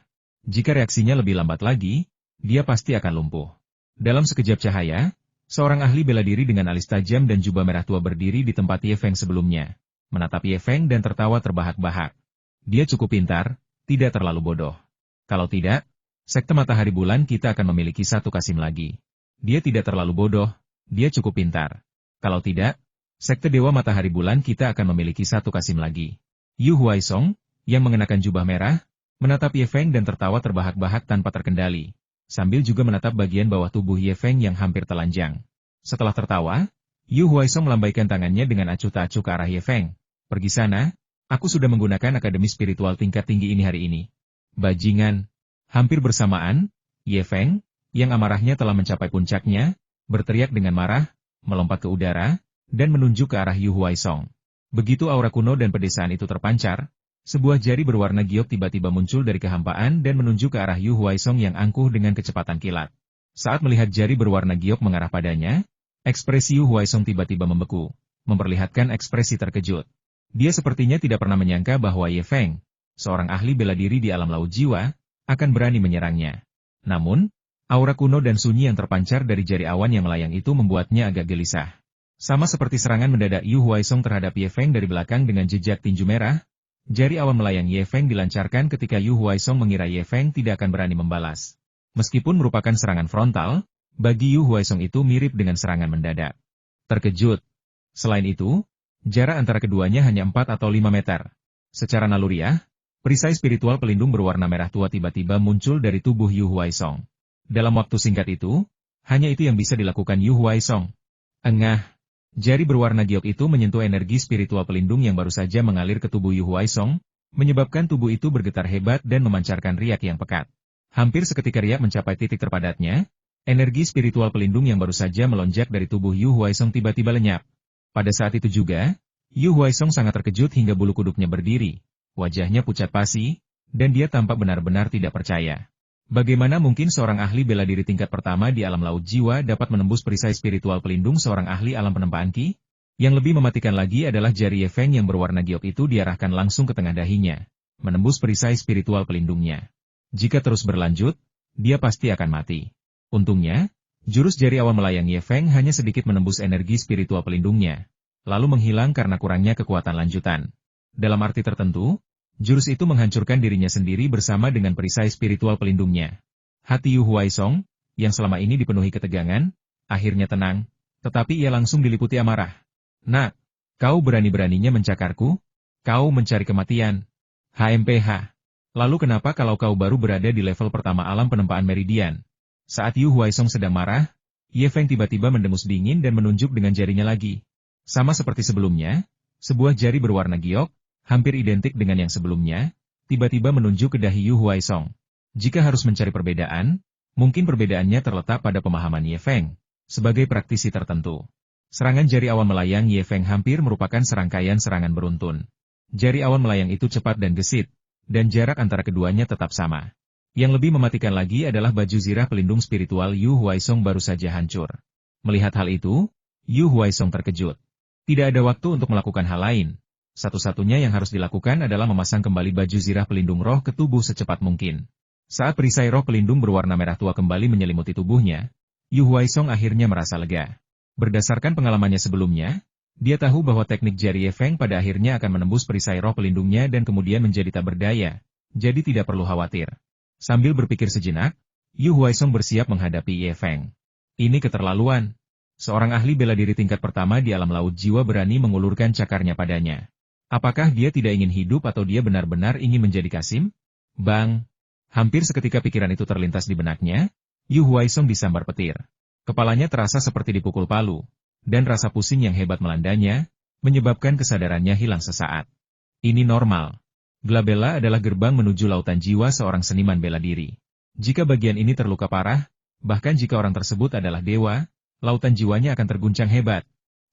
Jika reaksinya lebih lambat lagi, dia pasti akan lumpuh. Dalam sekejap cahaya, seorang ahli bela diri dengan alis tajam dan jubah merah tua berdiri di tempat Ye Feng sebelumnya, menatap Ye Feng dan tertawa terbahak-bahak. Dia cukup pintar, tidak terlalu bodoh. Kalau tidak, Sekte Matahari Bulan kita akan memiliki satu Kasim lagi. Dia tidak terlalu bodoh, dia cukup pintar. Kalau tidak, Sekte Dewa Matahari Bulan kita akan memiliki satu Kasim lagi. Yu Huaisong, yang mengenakan jubah merah, menatap Ye Feng dan tertawa terbahak-bahak tanpa terkendali, sambil juga menatap bagian bawah tubuh Ye Feng yang hampir telanjang. Setelah tertawa, Yu Huaisong melambaikan tangannya dengan acuh tak acuh ke arah Ye Feng. "Pergi sana, aku sudah menggunakan Akademi Spiritual tingkat tinggi ini hari ini." Bajingan. Hampir bersamaan, Ye Feng, yang amarahnya telah mencapai puncaknya, berteriak dengan marah, melompat ke udara, dan menunjuk ke arah Yu Huaisong. Begitu aura kuno dan pedesaan itu terpancar, sebuah jari berwarna giok tiba-tiba muncul dari kehampaan dan menunjuk ke arah Yu Huaisong yang angkuh dengan kecepatan kilat. Saat melihat jari berwarna giok mengarah padanya, ekspresi Yu Huaisong tiba-tiba membeku, memperlihatkan ekspresi terkejut. Dia sepertinya tidak pernah menyangka bahwa Ye Feng, seorang ahli bela diri di alam laut jiwa, akan berani menyerangnya. Namun, aura kuno dan sunyi yang terpancar dari jari awan yang melayang itu membuatnya agak gelisah. Sama seperti serangan mendadak Yu Huaisong terhadap Ye Feng dari belakang dengan jejak tinju merah, jari awan melayang Ye Feng dilancarkan ketika Yu Huaisong mengira Ye Feng tidak akan berani membalas. Meskipun merupakan serangan frontal, bagi Yu Huaisong itu mirip dengan serangan mendadak. Terkejut. Selain itu, jarak antara keduanya hanya 4 atau 5 meter. Secara naluriah, perisai spiritual pelindung berwarna merah tua tiba-tiba muncul dari tubuh Yu Huaisong. Dalam waktu singkat itu, hanya itu yang bisa dilakukan Yu Huaisong. Engah. Jari berwarna giok itu menyentuh energi spiritual pelindung yang baru saja mengalir ke tubuh Yu Huaisong, menyebabkan tubuh itu bergetar hebat dan memancarkan riak yang pekat. Hampir seketika riak mencapai titik terpadatnya, energi spiritual pelindung yang baru saja melonjak dari tubuh Yu Huaisong tiba-tiba lenyap. Pada saat itu juga, Yu Huaisong sangat terkejut hingga bulu kuduknya berdiri. Wajahnya pucat pasi, dan dia tampak benar-benar tidak percaya. Bagaimana mungkin seorang ahli bela diri tingkat pertama di alam laut jiwa dapat menembus perisai spiritual pelindung seorang ahli alam penempaan Qi? Yang lebih mematikan lagi adalah jari Ye Feng yang berwarna giok itu diarahkan langsung ke tengah dahinya, menembus perisai spiritual pelindungnya. Jika terus berlanjut, dia pasti akan mati. Untungnya, jurus jari awan melayang Ye Feng hanya sedikit menembus energi spiritual pelindungnya, lalu menghilang karena kurangnya kekuatan lanjutan. Dalam arti tertentu, jurus itu menghancurkan dirinya sendiri bersama dengan perisai spiritual pelindungnya. Hati Yu Huaisong, yang selama ini dipenuhi ketegangan, akhirnya tenang, tetapi ia langsung diliputi amarah. Nak, kau berani-beraninya mencakarku? Kau mencari kematian. HMPH. Lalu kenapa kalau kau baru berada di level pertama alam penempaan meridian? Saat Yu Huaisong sedang marah, Ye Feng tiba-tiba mendengus dingin dan menunjuk dengan jarinya lagi. Sama seperti sebelumnya, sebuah jari berwarna giok, hampir identik dengan yang sebelumnya, tiba-tiba menunjuk ke dahi Yu Huaisong. Jika harus mencari perbedaan, mungkin perbedaannya terletak pada pemahaman Ye Feng, sebagai praktisi tertentu. Serangan jari awan melayang Ye Feng hampir merupakan serangkaian serangan beruntun. Jari awan melayang itu cepat dan gesit, dan jarak antara keduanya tetap sama. Yang lebih mematikan lagi adalah baju zirah pelindung spiritual Yu Huaisong baru saja hancur. Melihat hal itu, Yu Huaisong terkejut. Tidak ada waktu untuk melakukan hal lain. Satu-satunya yang harus dilakukan adalah memasang kembali baju zirah pelindung roh ke tubuh secepat mungkin. Saat perisai roh pelindung berwarna merah tua kembali menyelimuti tubuhnya, Yu Huaisong akhirnya merasa lega. Berdasarkan pengalamannya sebelumnya, dia tahu bahwa teknik jari Ye Feng pada akhirnya akan menembus perisai roh pelindungnya dan kemudian menjadi tak berdaya, jadi tidak perlu khawatir. Sambil berpikir sejenak, Yu Huaisong bersiap menghadapi Ye Feng. Ini keterlaluan. Seorang ahli bela diri tingkat pertama di alam laut jiwa berani mengulurkan cakarnya padanya. Apakah dia tidak ingin hidup atau dia benar-benar ingin menjadi Kasim? Bang! Hampir seketika pikiran itu terlintas di benaknya, Yu Huaisong disambar petir. Kepalanya terasa seperti dipukul palu, dan rasa pusing yang hebat melandanya, menyebabkan kesadarannya hilang sesaat. Ini normal. Glabella adalah gerbang menuju lautan jiwa seorang seniman bela diri. Jika bagian ini terluka parah, bahkan jika orang tersebut adalah dewa, lautan jiwanya akan terguncang hebat.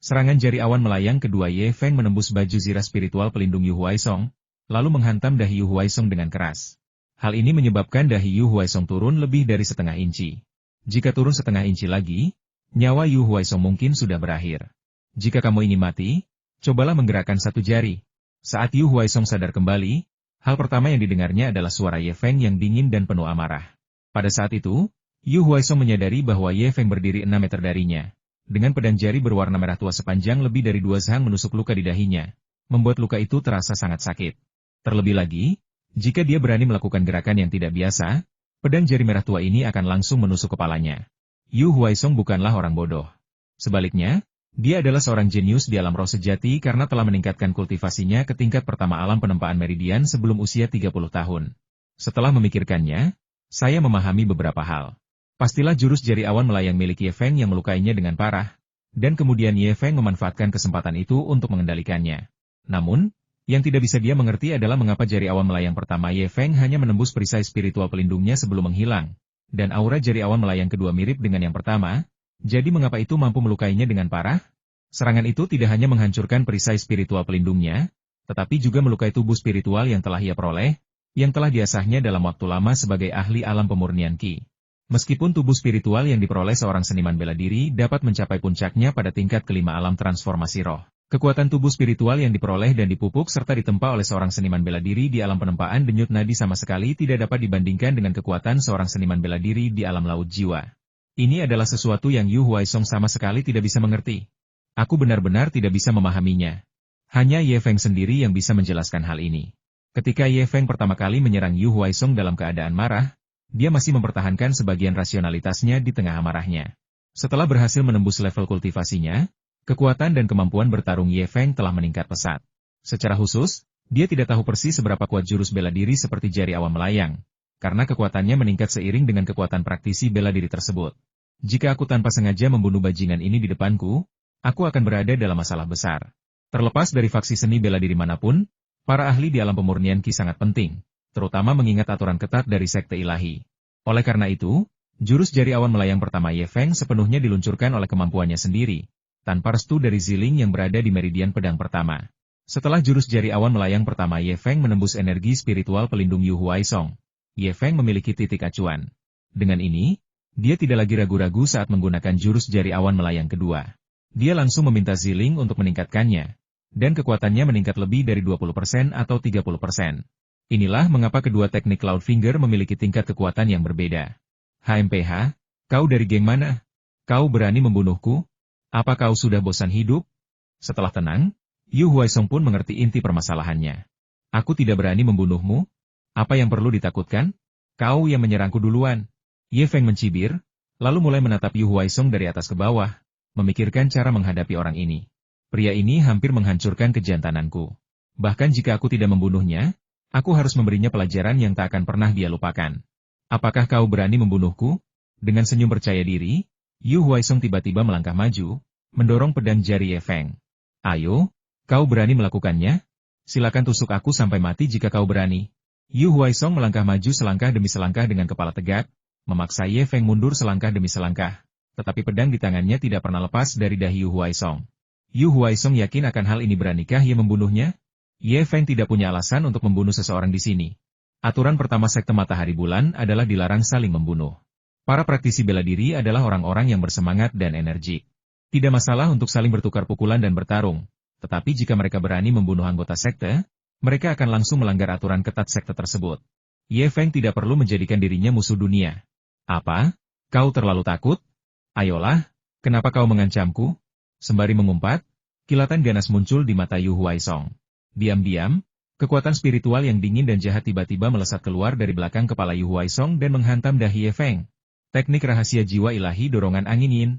Serangan jari awan melayang kedua Ye Feng menembus baju zirah spiritual pelindung Yu Huaisong, lalu menghantam dahi Yu Huaisong dengan keras. Hal ini menyebabkan dahi Yu Huaisong turun lebih dari setengah inci. Jika turun setengah inci lagi, nyawa Yu Huaisong mungkin sudah berakhir. Jika kamu ingin mati, cobalah menggerakkan satu jari. Saat Yu Huaisong sadar kembali, hal pertama yang didengarnya adalah suara Ye Feng yang dingin dan penuh amarah. Pada saat itu, Yu Huaisong menyadari bahwa Ye Feng berdiri 6 meter darinya. Dengan pedang jari berwarna merah tua sepanjang lebih dari 2 zhang menusuk luka di dahinya, membuat luka itu terasa sangat sakit. Terlebih lagi, jika dia berani melakukan gerakan yang tidak biasa, pedang jari merah tua ini akan langsung menusuk kepalanya. Yu Huaisong bukanlah orang bodoh. Sebaliknya, dia adalah seorang jenius di alam roh sejati karena telah meningkatkan kultivasinya ke tingkat pertama alam penempaan meridian sebelum usia 30 tahun. Setelah memikirkannya, saya memahami beberapa hal. Pastilah jurus jari awan melayang milik Ye Feng yang melukainya dengan parah, dan kemudian Ye Feng memanfaatkan kesempatan itu untuk mengendalikannya. Namun, yang tidak bisa dia mengerti adalah mengapa jari awan melayang pertama Ye Feng hanya menembus perisai spiritual pelindungnya sebelum menghilang, dan aura jari awan melayang kedua mirip dengan yang pertama, jadi mengapa itu mampu melukainya dengan parah? Serangan itu tidak hanya menghancurkan perisai spiritual pelindungnya, tetapi juga melukai tubuh spiritual yang telah ia peroleh, yang telah diasahnya dalam waktu lama sebagai ahli alam pemurnian Qi. Meskipun tubuh spiritual yang diperoleh seorang seniman bela diri dapat mencapai puncaknya pada tingkat kelima alam transformasi roh, kekuatan tubuh spiritual yang diperoleh dan dipupuk serta ditempa oleh seorang seniman bela diri di alam penempaan denyut nadi sama sekali tidak dapat dibandingkan dengan kekuatan seorang seniman bela diri di alam laut jiwa. Ini adalah sesuatu yang Yu Huaisong sama sekali tidak bisa mengerti. Aku benar-benar tidak bisa memahaminya. Hanya Ye Feng sendiri yang bisa menjelaskan hal ini. Ketika Ye Feng pertama kali menyerang Yu Huaisong dalam keadaan marah, dia masih mempertahankan sebagian rasionalitasnya di tengah amarahnya. Setelah berhasil menembus level kultivasinya, kekuatan dan kemampuan bertarung Ye Feng telah meningkat pesat. Secara khusus, dia tidak tahu persis seberapa kuat jurus bela diri seperti jari awan melayang, karena kekuatannya meningkat seiring dengan kekuatan praktisi bela diri tersebut. Jika aku tanpa sengaja membunuh bajingan ini di depanku, aku akan berada dalam masalah besar. Terlepas dari faksi seni bela diri manapun, Para ahli di alam pemurnian Qi sangat penting, terutama mengingat aturan ketat dari sekte ilahi. Oleh karena itu, jurus jari awan melayang pertama Ye Feng sepenuhnya diluncurkan oleh kemampuannya sendiri, tanpa restu dari Ziling yang berada di meridian pedang pertama. Setelah jurus jari awan melayang pertama Ye Feng menembus energi spiritual pelindung Yu Huaisong, Ye Feng memiliki titik acuan. Dengan ini, dia tidak lagi ragu-ragu saat menggunakan jurus jari awan melayang kedua. Dia langsung meminta Ziling untuk meningkatkannya, dan kekuatannya meningkat lebih dari 20% atau 30%. Inilah mengapa kedua teknik Cloudfinger memiliki tingkat kekuatan yang berbeda. HMPH, kau dari geng mana? Kau berani membunuhku? Apa kau sudah bosan hidup? Setelah tenang, Yu Huaisong pun mengerti inti permasalahannya. Aku tidak berani membunuhmu? Apa yang perlu ditakutkan? Kau yang menyerangku duluan. Ye Feng mencibir, lalu mulai menatap Yu Huaisong dari atas ke bawah, memikirkan cara menghadapi orang ini. Pria ini hampir menghancurkan kejantananku. Bahkan jika aku tidak membunuhnya, aku harus memberinya pelajaran yang tak akan pernah dia lupakan. Apakah kau berani membunuhku? Dengan senyum percaya diri, Yu Huaisong tiba-tiba melangkah maju, mendorong pedang jari Ye Feng. Ayo, kau berani melakukannya? Silakan tusuk aku sampai mati jika kau berani. Yu Huaisong melangkah maju selangkah demi selangkah dengan kepala tegak, memaksa Ye Feng mundur selangkah demi selangkah. Tetapi pedang di tangannya tidak pernah lepas dari dahi Yu Huaisong. Yu Huaisong yakin akan hal ini, beranikah ia membunuhnya? Ye Feng tidak punya alasan untuk membunuh seseorang di sini. Aturan pertama sekte Matahari Bulan adalah dilarang saling membunuh. Para praktisi bela diri adalah orang-orang yang bersemangat dan energik. Tidak masalah untuk saling bertukar pukulan dan bertarung, tetapi jika mereka berani membunuh anggota sekte, mereka akan langsung melanggar aturan ketat sekte tersebut. Ye Feng tidak perlu menjadikan dirinya musuh dunia. Apa? Kau terlalu takut? Ayolah, kenapa kau mengancamku? Sembari mengumpat, kilatan ganas muncul di mata Yu Huaisong. Diam-diam, kekuatan spiritual yang dingin dan jahat tiba-tiba melesat keluar dari belakang kepala Yu Huaisong dan menghantam dahi Ye Feng. Teknik rahasia jiwa ilahi dorongan angin yin.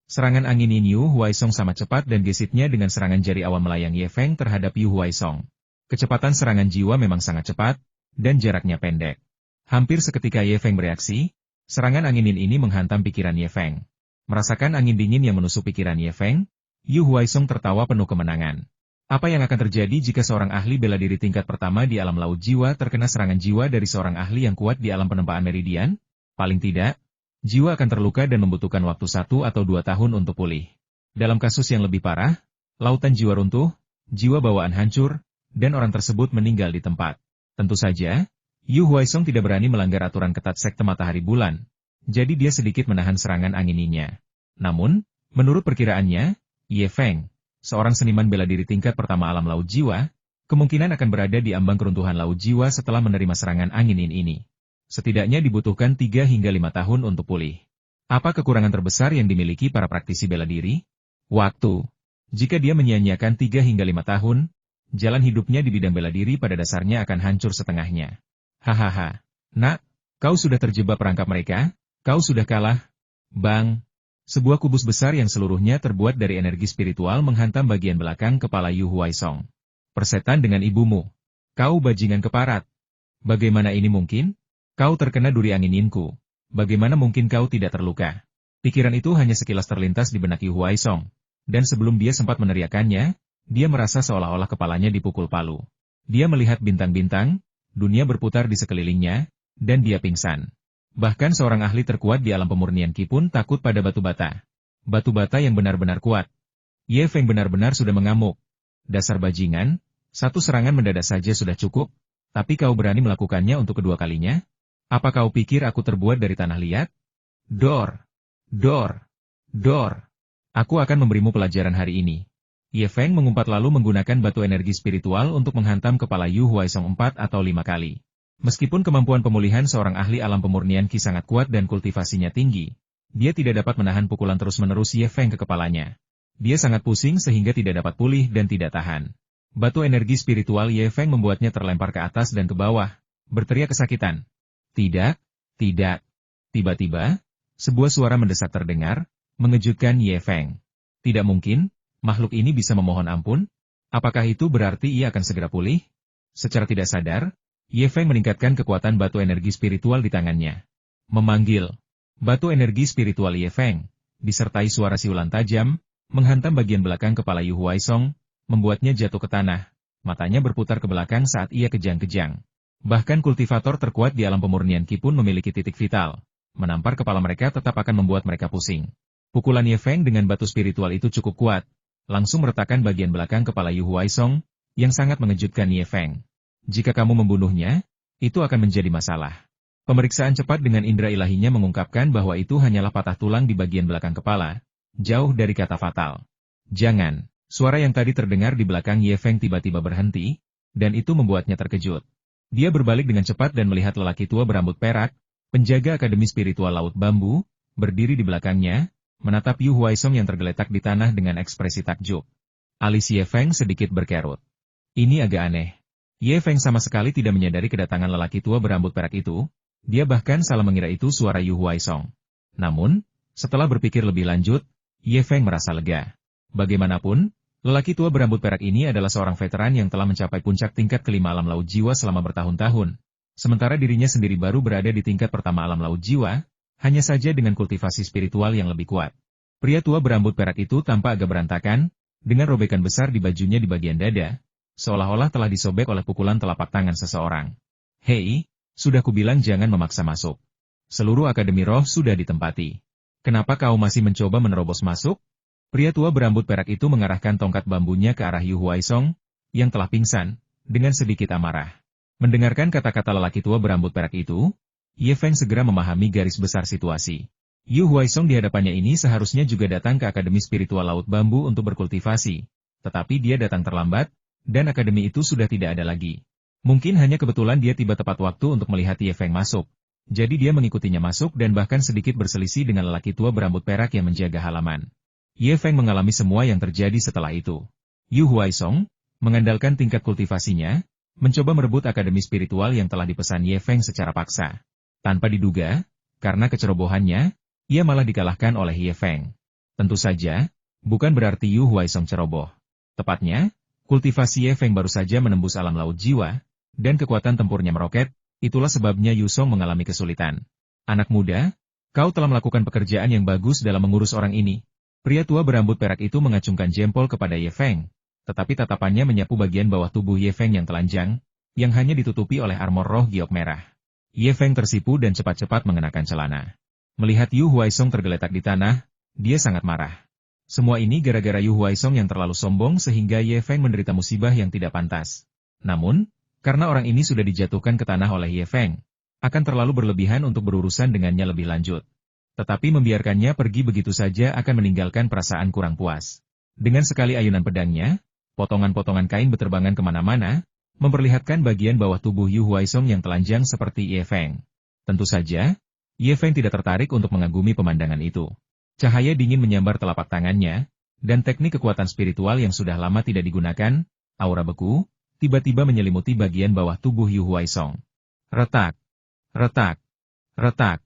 Serangan angin yin Yu Huaisong sama cepat dan gesitnya dengan serangan jari awan melayang Ye Feng terhadap Yu Huaisong. Kecepatan serangan jiwa memang sangat cepat, dan jaraknya pendek. Hampir seketika Ye Feng bereaksi, serangan angin yin ini menghantam pikiran Ye Feng. Merasakan angin dingin yang menusuk pikiran Ye Feng, Yu Huaisong tertawa penuh kemenangan. Apa yang akan terjadi jika seorang ahli bela diri tingkat pertama di alam laut jiwa terkena serangan jiwa dari seorang ahli yang kuat di alam penempaan meridian? Paling tidak, jiwa akan terluka dan membutuhkan waktu 1 atau 2 tahun untuk pulih. Dalam kasus yang lebih parah, lautan jiwa runtuh, jiwa bawaan hancur, dan orang tersebut meninggal di tempat. Tentu saja, Yu Huaisong tidak berani melanggar aturan ketat sekte Matahari Bulan, jadi dia sedikit menahan serangan angininya. Namun, menurut perkiraannya, Ye Feng, seorang seniman bela diri tingkat pertama alam laut jiwa, kemungkinan akan berada di ambang keruntuhan laut jiwa setelah menerima serangan angin ini. Setidaknya dibutuhkan 3 hingga 5 tahun untuk pulih. Apa kekurangan terbesar yang dimiliki para praktisi bela diri? Waktu. Jika dia menyia-nyiakan 3 hingga 5 tahun, jalan hidupnya di bidang bela diri pada dasarnya akan hancur setengahnya. Hahaha. Nak, kau sudah terjebak perangkap mereka? Kau sudah kalah? Bang! Sebuah kubus besar yang seluruhnya terbuat dari energi spiritual menghantam bagian belakang kepala Yu Huaisong. Persetan dengan ibumu. Kau bajingan keparat. Bagaimana ini mungkin? Kau terkena duri angin yinku. Bagaimana mungkin kau tidak terluka? Pikiran itu hanya sekilas terlintas di benak Yu Huaisong. Dan sebelum dia sempat meneriakannya, dia merasa seolah-olah kepalanya dipukul palu. Dia melihat bintang-bintang, dunia berputar di sekelilingnya, dan dia pingsan. Bahkan seorang ahli terkuat di alam pemurnian Qi pun takut pada batu bata. Batu bata yang benar-benar kuat. Ye Feng benar-benar sudah mengamuk. Dasar bajingan, 1 serangan mendadak saja sudah cukup, tapi kau berani melakukannya untuk kedua kalinya? Apa kau pikir aku terbuat dari tanah liat? Dor! Dor! Dor! Aku akan memberimu pelajaran hari ini. Ye Feng mengumpat lalu menggunakan batu energi spiritual untuk menghantam kepala Yu Huaisong 4 atau 5 kali. Meskipun kemampuan pemulihan seorang ahli alam pemurnian Qi sangat kuat dan kultivasinya tinggi, dia tidak dapat menahan pukulan terus-menerus Ye Feng ke kepalanya. Dia sangat pusing sehingga tidak dapat pulih dan tidak tahan. Batu energi spiritual Ye Feng membuatnya terlempar ke atas dan ke bawah, berteriak kesakitan. Tidak, tidak. Tiba-tiba, sebuah suara mendesak terdengar, mengejutkan Ye Feng. Tidak mungkin, makhluk ini bisa memohon ampun? Apakah itu berarti ia akan segera pulih? Secara tidak sadar, Ye Feng meningkatkan kekuatan batu energi spiritual di tangannya. Memanggil. Batu energi spiritual Ye Feng, disertai suara siulan tajam, menghantam bagian belakang kepala Yu Huaisong, membuatnya jatuh ke tanah, Matanya berputar ke belakang saat ia kejang-kejang. Bahkan kultivator terkuat di alam pemurnian Qi pun memiliki titik vital. Menampar kepala mereka tetap akan membuat mereka pusing. Pukulan Ye Feng dengan batu spiritual itu cukup kuat, langsung meretakan bagian belakang kepala Yu Huaisong, yang sangat mengejutkan Ye Feng. Jika kamu membunuhnya, itu akan menjadi masalah. Pemeriksaan cepat dengan indera ilahinya mengungkapkan bahwa itu hanyalah patah tulang di bagian belakang kepala, jauh dari kata fatal. Jangan, suara yang tadi terdengar di belakang Ye Feng tiba-tiba berhenti, dan itu membuatnya terkejut. Dia berbalik dengan cepat dan melihat lelaki tua berambut perak, penjaga Akademi Spiritual Laut Bambu, berdiri di belakangnya, menatap Yu Huaisong yang tergeletak di tanah dengan ekspresi takjub. Alis Ye Feng sedikit berkerut. Ini agak aneh. Ye Feng sama sekali tidak menyadari kedatangan lelaki tua berambut perak itu, dia bahkan salah mengira itu suara Yu Huaisong. Namun, setelah berpikir lebih lanjut, Ye Feng merasa lega. Bagaimanapun, lelaki tua berambut perak ini adalah seorang veteran yang telah mencapai puncak tingkat kelima alam laut jiwa selama bertahun-tahun. Sementara dirinya sendiri baru berada di tingkat pertama alam laut jiwa, hanya saja dengan kultivasi spiritual yang lebih kuat. Pria tua berambut perak itu tampak agak berantakan, dengan robekan besar di bajunya di bagian dada, seolah-olah telah disobek oleh pukulan telapak tangan seseorang. Hei, sudah kubilang jangan memaksa masuk. Seluruh Akademi Roh sudah ditempati. Kenapa kau masih mencoba menerobos masuk? Pria tua berambut perak itu mengarahkan tongkat bambunya ke arah Yu Huaisong, yang telah pingsan, dengan sedikit amarah. Mendengarkan kata-kata lelaki tua berambut perak itu, Ye Feng segera memahami garis besar situasi. Yu Huaisong di hadapannya ini seharusnya juga datang ke Akademi Spiritual Laut Bambu untuk berkultivasi, tetapi dia datang terlambat, dan akademi itu sudah tidak ada lagi. Mungkin hanya kebetulan dia tiba tepat waktu untuk melihat Ye Feng masuk. Jadi dia mengikutinya masuk dan bahkan sedikit berselisih dengan lelaki tua berambut perak yang menjaga halaman. Ye Feng mengalami semua yang terjadi setelah itu. Yu Huaisong, mengandalkan tingkat kultivasinya, mencoba merebut akademi spiritual yang telah dipesan Ye Feng secara paksa. Tanpa diduga, karena kecerobohannya, ia malah dikalahkan oleh Ye Feng. Tentu saja, bukan berarti Yu Huaisong ceroboh. Tepatnya, kultivasi Ye Feng baru saja menembus alam laut jiwa, dan kekuatan tempurnya meroket, itulah sebabnya Yu Song mengalami kesulitan. Anak muda, kau telah melakukan pekerjaan yang bagus dalam mengurus orang ini. Pria tua berambut perak itu mengacungkan jempol kepada Ye Feng, tetapi tatapannya menyapu bagian bawah tubuh Ye Feng yang telanjang, yang hanya ditutupi oleh armor roh giok merah. Ye Feng tersipu dan cepat-cepat mengenakan celana. Melihat Yu Huaisong tergeletak di tanah, dia sangat marah. Semua ini gara-gara Yu Huaisong yang terlalu sombong sehingga Ye Feng menderita musibah yang tidak pantas. Namun, karena orang ini sudah dijatuhkan ke tanah oleh Ye Feng, akan terlalu berlebihan untuk berurusan dengannya lebih lanjut. Tetapi membiarkannya pergi begitu saja akan meninggalkan perasaan kurang puas. Dengan sekali ayunan pedangnya, potongan-potongan kain berterbangan kemana-mana, memperlihatkan bagian bawah tubuh Yu Huaisong yang telanjang seperti Ye Feng. Tentu saja, Ye Feng tidak tertarik untuk mengagumi pemandangan itu. Cahaya dingin menyambar telapak tangannya, dan teknik kekuatan spiritual yang sudah lama tidak digunakan, aura beku, tiba-tiba menyelimuti bagian bawah tubuh Yu Huaisong. Retak, retak, retak.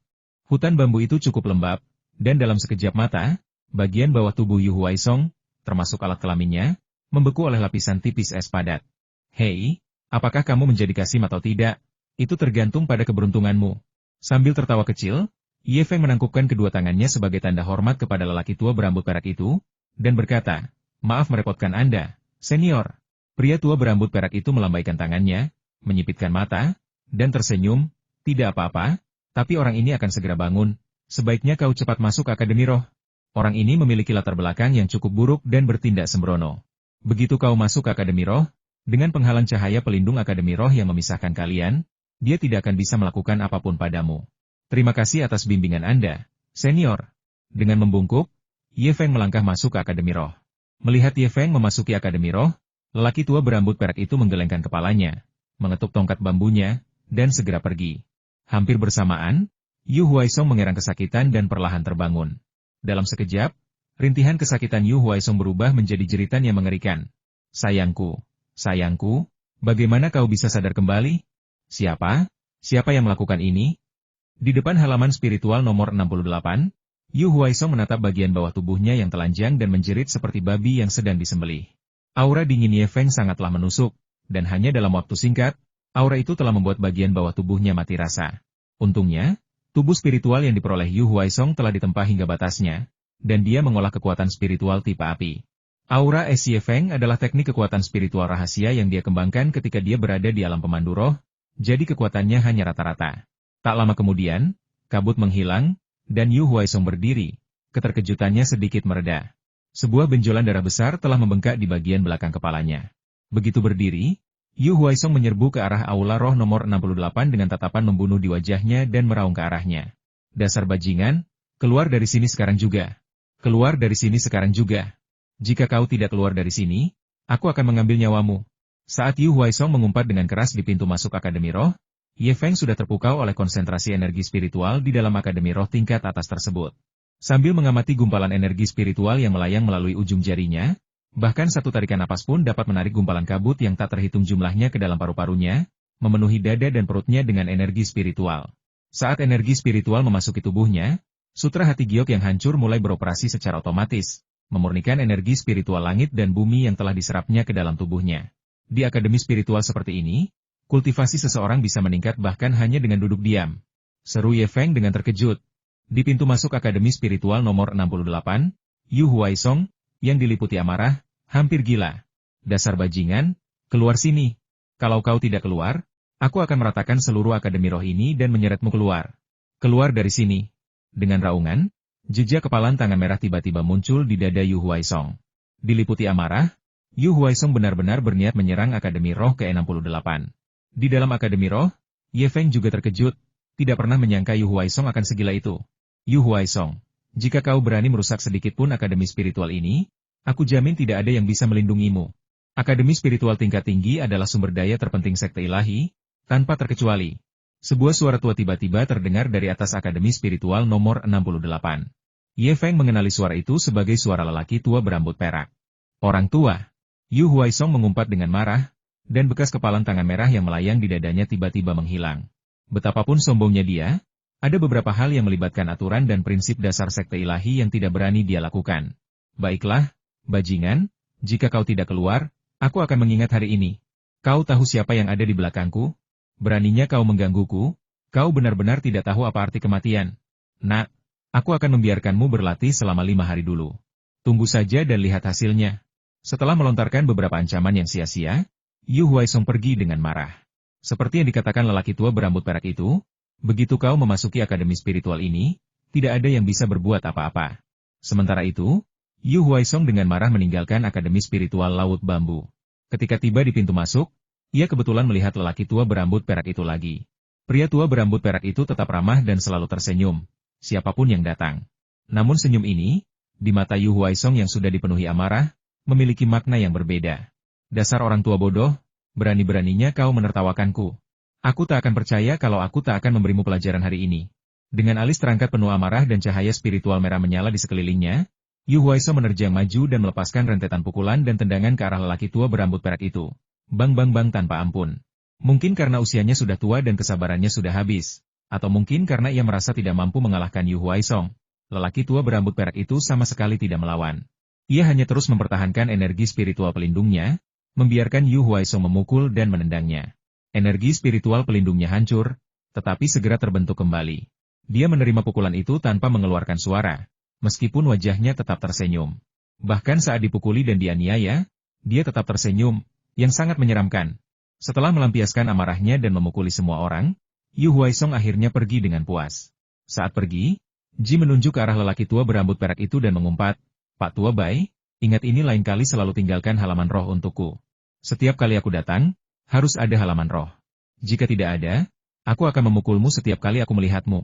Hutan bambu itu cukup lembab, dan dalam sekejap mata, bagian bawah tubuh Yu Huaisong, termasuk alat kelaminnya, membeku oleh lapisan tipis es padat. Hei, apakah kamu menjadi kasim atau tidak? Itu tergantung pada keberuntunganmu. Sambil tertawa kecil, Ye Feng menangkupkan kedua tangannya sebagai tanda hormat kepada lelaki tua berambut perak itu, dan berkata, "Maaf merepotkan Anda, senior." Pria tua berambut perak itu melambaikan tangannya, menyipitkan mata, dan tersenyum, "Tidak apa-apa, tapi orang ini akan segera bangun. Sebaiknya kau cepat masuk Akademi Roh. Orang ini memiliki latar belakang yang cukup buruk dan bertindak sembrono. Begitu kau masuk Akademi Roh, dengan penghalang cahaya pelindung Akademi Roh yang memisahkan kalian, dia tidak akan bisa melakukan apapun padamu. Terima kasih atas bimbingan Anda, senior." Dengan membungkuk, Ye Feng melangkah masuk ke Akademi Roh. Melihat Ye Feng memasuki Akademi Roh, lelaki tua berambut perak itu menggelengkan kepalanya, mengetuk tongkat bambunya, dan segera pergi. Hampir bersamaan, Yu Huaisong mengerang kesakitan dan perlahan terbangun. Dalam sekejap, rintihan kesakitan Yu Huaisong berubah menjadi jeritan yang mengerikan. Sayangku, sayangku, bagaimana kau bisa sadar kembali? Siapa? Siapa yang melakukan ini?" Di depan halaman spiritual nomor 68, Yu Huaisong menatap bagian bawah tubuhnya yang telanjang dan menjerit seperti babi yang sedang disembelih. Aura dingin Ye Feng sangatlah menusuk, dan hanya dalam waktu singkat, aura itu telah membuat bagian bawah tubuhnya mati rasa. Untungnya, tubuh spiritual yang diperoleh Yu Huaisong telah ditempa hingga batasnya, dan dia mengolah kekuatan spiritual tipe api. Aura es Ye Feng adalah teknik kekuatan spiritual rahasia yang dia kembangkan ketika dia berada di alam pemandu roh, jadi kekuatannya hanya rata-rata. Tak lama kemudian, kabut menghilang, dan Yu Huaisong berdiri. Keterkejutannya sedikit mereda. Sebuah benjolan darah besar telah membengkak di bagian belakang kepalanya. Begitu berdiri, Yu Huaisong menyerbu ke arah aula roh nomor 68 dengan tatapan membunuh di wajahnya dan meraung ke arahnya. Dasar bajingan, keluar dari sini sekarang juga. Keluar dari sini sekarang juga. Jika kau tidak keluar dari sini, aku akan mengambil nyawamu. Saat Yu Huaisong mengumpat dengan keras di pintu masuk Akademi Roh, Ye Feng sudah terpukau oleh konsentrasi energi spiritual di dalam Akademi Roh tingkat atas tersebut. Sambil mengamati gumpalan energi spiritual yang melayang melalui ujung jarinya, bahkan satu tarikan napas pun dapat menarik gumpalan kabut yang tak terhitung jumlahnya ke dalam paru-parunya, memenuhi dada dan perutnya dengan energi spiritual. Saat energi spiritual memasuki tubuhnya, sutra hati giok yang hancur mulai beroperasi secara otomatis, memurnikan energi spiritual langit dan bumi yang telah diserapnya ke dalam tubuhnya. Di akademi spiritual seperti ini, kultivasi seseorang bisa meningkat bahkan hanya dengan duduk diam. Seru Ye Feng dengan terkejut. Di pintu masuk Akademi Spiritual nomor 68, Yu Huaisong, yang diliputi amarah, hampir gila. Dasar bajingan, keluar sini. Kalau kau tidak keluar, aku akan meratakan seluruh Akademi Roh ini dan menyeretmu keluar. Keluar dari sini. Dengan raungan, jejak kepalan tangan merah tiba-tiba muncul di dada Yu Huaisong. Diliputi amarah, Yu Huaisong benar-benar berniat menyerang Akademi Roh ke-68. Di dalam Akademi Roh, Ye Feng juga terkejut, tidak pernah menyangka Yu Huaisong akan segila itu. Yu Huaisong, jika kau berani merusak sedikit pun akademi spiritual ini, aku jamin tidak ada yang bisa melindungimu. Akademi spiritual tingkat tinggi adalah sumber daya terpenting sekte ilahi, tanpa terkecuali. Sebuah suara tua tiba-tiba terdengar dari atas akademi spiritual nomor 68. Ye Feng mengenali suara itu sebagai suara lelaki tua berambut perak. Orang tua. Yu Huaisong mengumpat dengan marah, dan bekas kepalan tangan merah yang melayang di dadanya tiba-tiba menghilang. Betapapun sombongnya dia, ada beberapa hal yang melibatkan aturan dan prinsip dasar sekte ilahi yang tidak berani dia lakukan. Baiklah, bajingan, jika kau tidak keluar, aku akan mengingat hari ini. Kau tahu siapa yang ada di belakangku? Beraninya kau menggangguku? Kau benar-benar tidak tahu apa arti kematian. Nak, aku akan membiarkanmu berlatih selama 5 hari dulu. Tunggu saja dan lihat hasilnya. Setelah melontarkan beberapa ancaman yang sia-sia, Yu Huaisong pergi dengan marah. Seperti yang dikatakan lelaki tua berambut perak itu, begitu kau memasuki akademi spiritual ini, tidak ada yang bisa berbuat apa-apa. Sementara itu, Yu Huaisong dengan marah meninggalkan akademi spiritual Laut Bambu. Ketika tiba di pintu masuk, ia kebetulan melihat lelaki tua berambut perak itu lagi. Pria tua berambut perak itu tetap ramah dan selalu tersenyum, siapapun yang datang. Namun senyum ini, di mata Yu Huaisong yang sudah dipenuhi amarah, memiliki makna yang berbeda. Dasar orang tua bodoh, berani-beraninya kau menertawakanku. Aku tak akan percaya kalau aku tak akan memberimu pelajaran hari ini. Dengan alis terangkat penuh amarah dan cahaya spiritual merah menyala di sekelilingnya, Yu Huaisong menerjang maju dan melepaskan rentetan pukulan dan tendangan ke arah lelaki tua berambut perak itu. Bang bang bang tanpa ampun. Mungkin karena usianya sudah tua dan kesabarannya sudah habis. Atau mungkin karena ia merasa tidak mampu mengalahkan Yu Huaisong. Lelaki tua berambut perak itu sama sekali tidak melawan. Ia hanya terus mempertahankan energi spiritual pelindungnya, membiarkan Yu Huaisong memukul dan menendangnya. Energi spiritual pelindungnya hancur, tetapi segera terbentuk kembali. Dia menerima pukulan itu tanpa mengeluarkan suara, meskipun wajahnya tetap tersenyum. Bahkan saat dipukuli dan dianiaya, dia tetap tersenyum, yang sangat menyeramkan. Setelah melampiaskan amarahnya dan memukuli semua orang, Yu Huaisong akhirnya pergi dengan puas. Saat pergi, Ji menunjuk ke arah lelaki tua berambut perak itu dan mengumpat, "Pak Tua Bai, ingat ini lain kali selalu tinggalkan halaman roh untukku. Setiap kali aku datang, harus ada halaman roh. Jika tidak ada, aku akan memukulmu setiap kali aku melihatmu.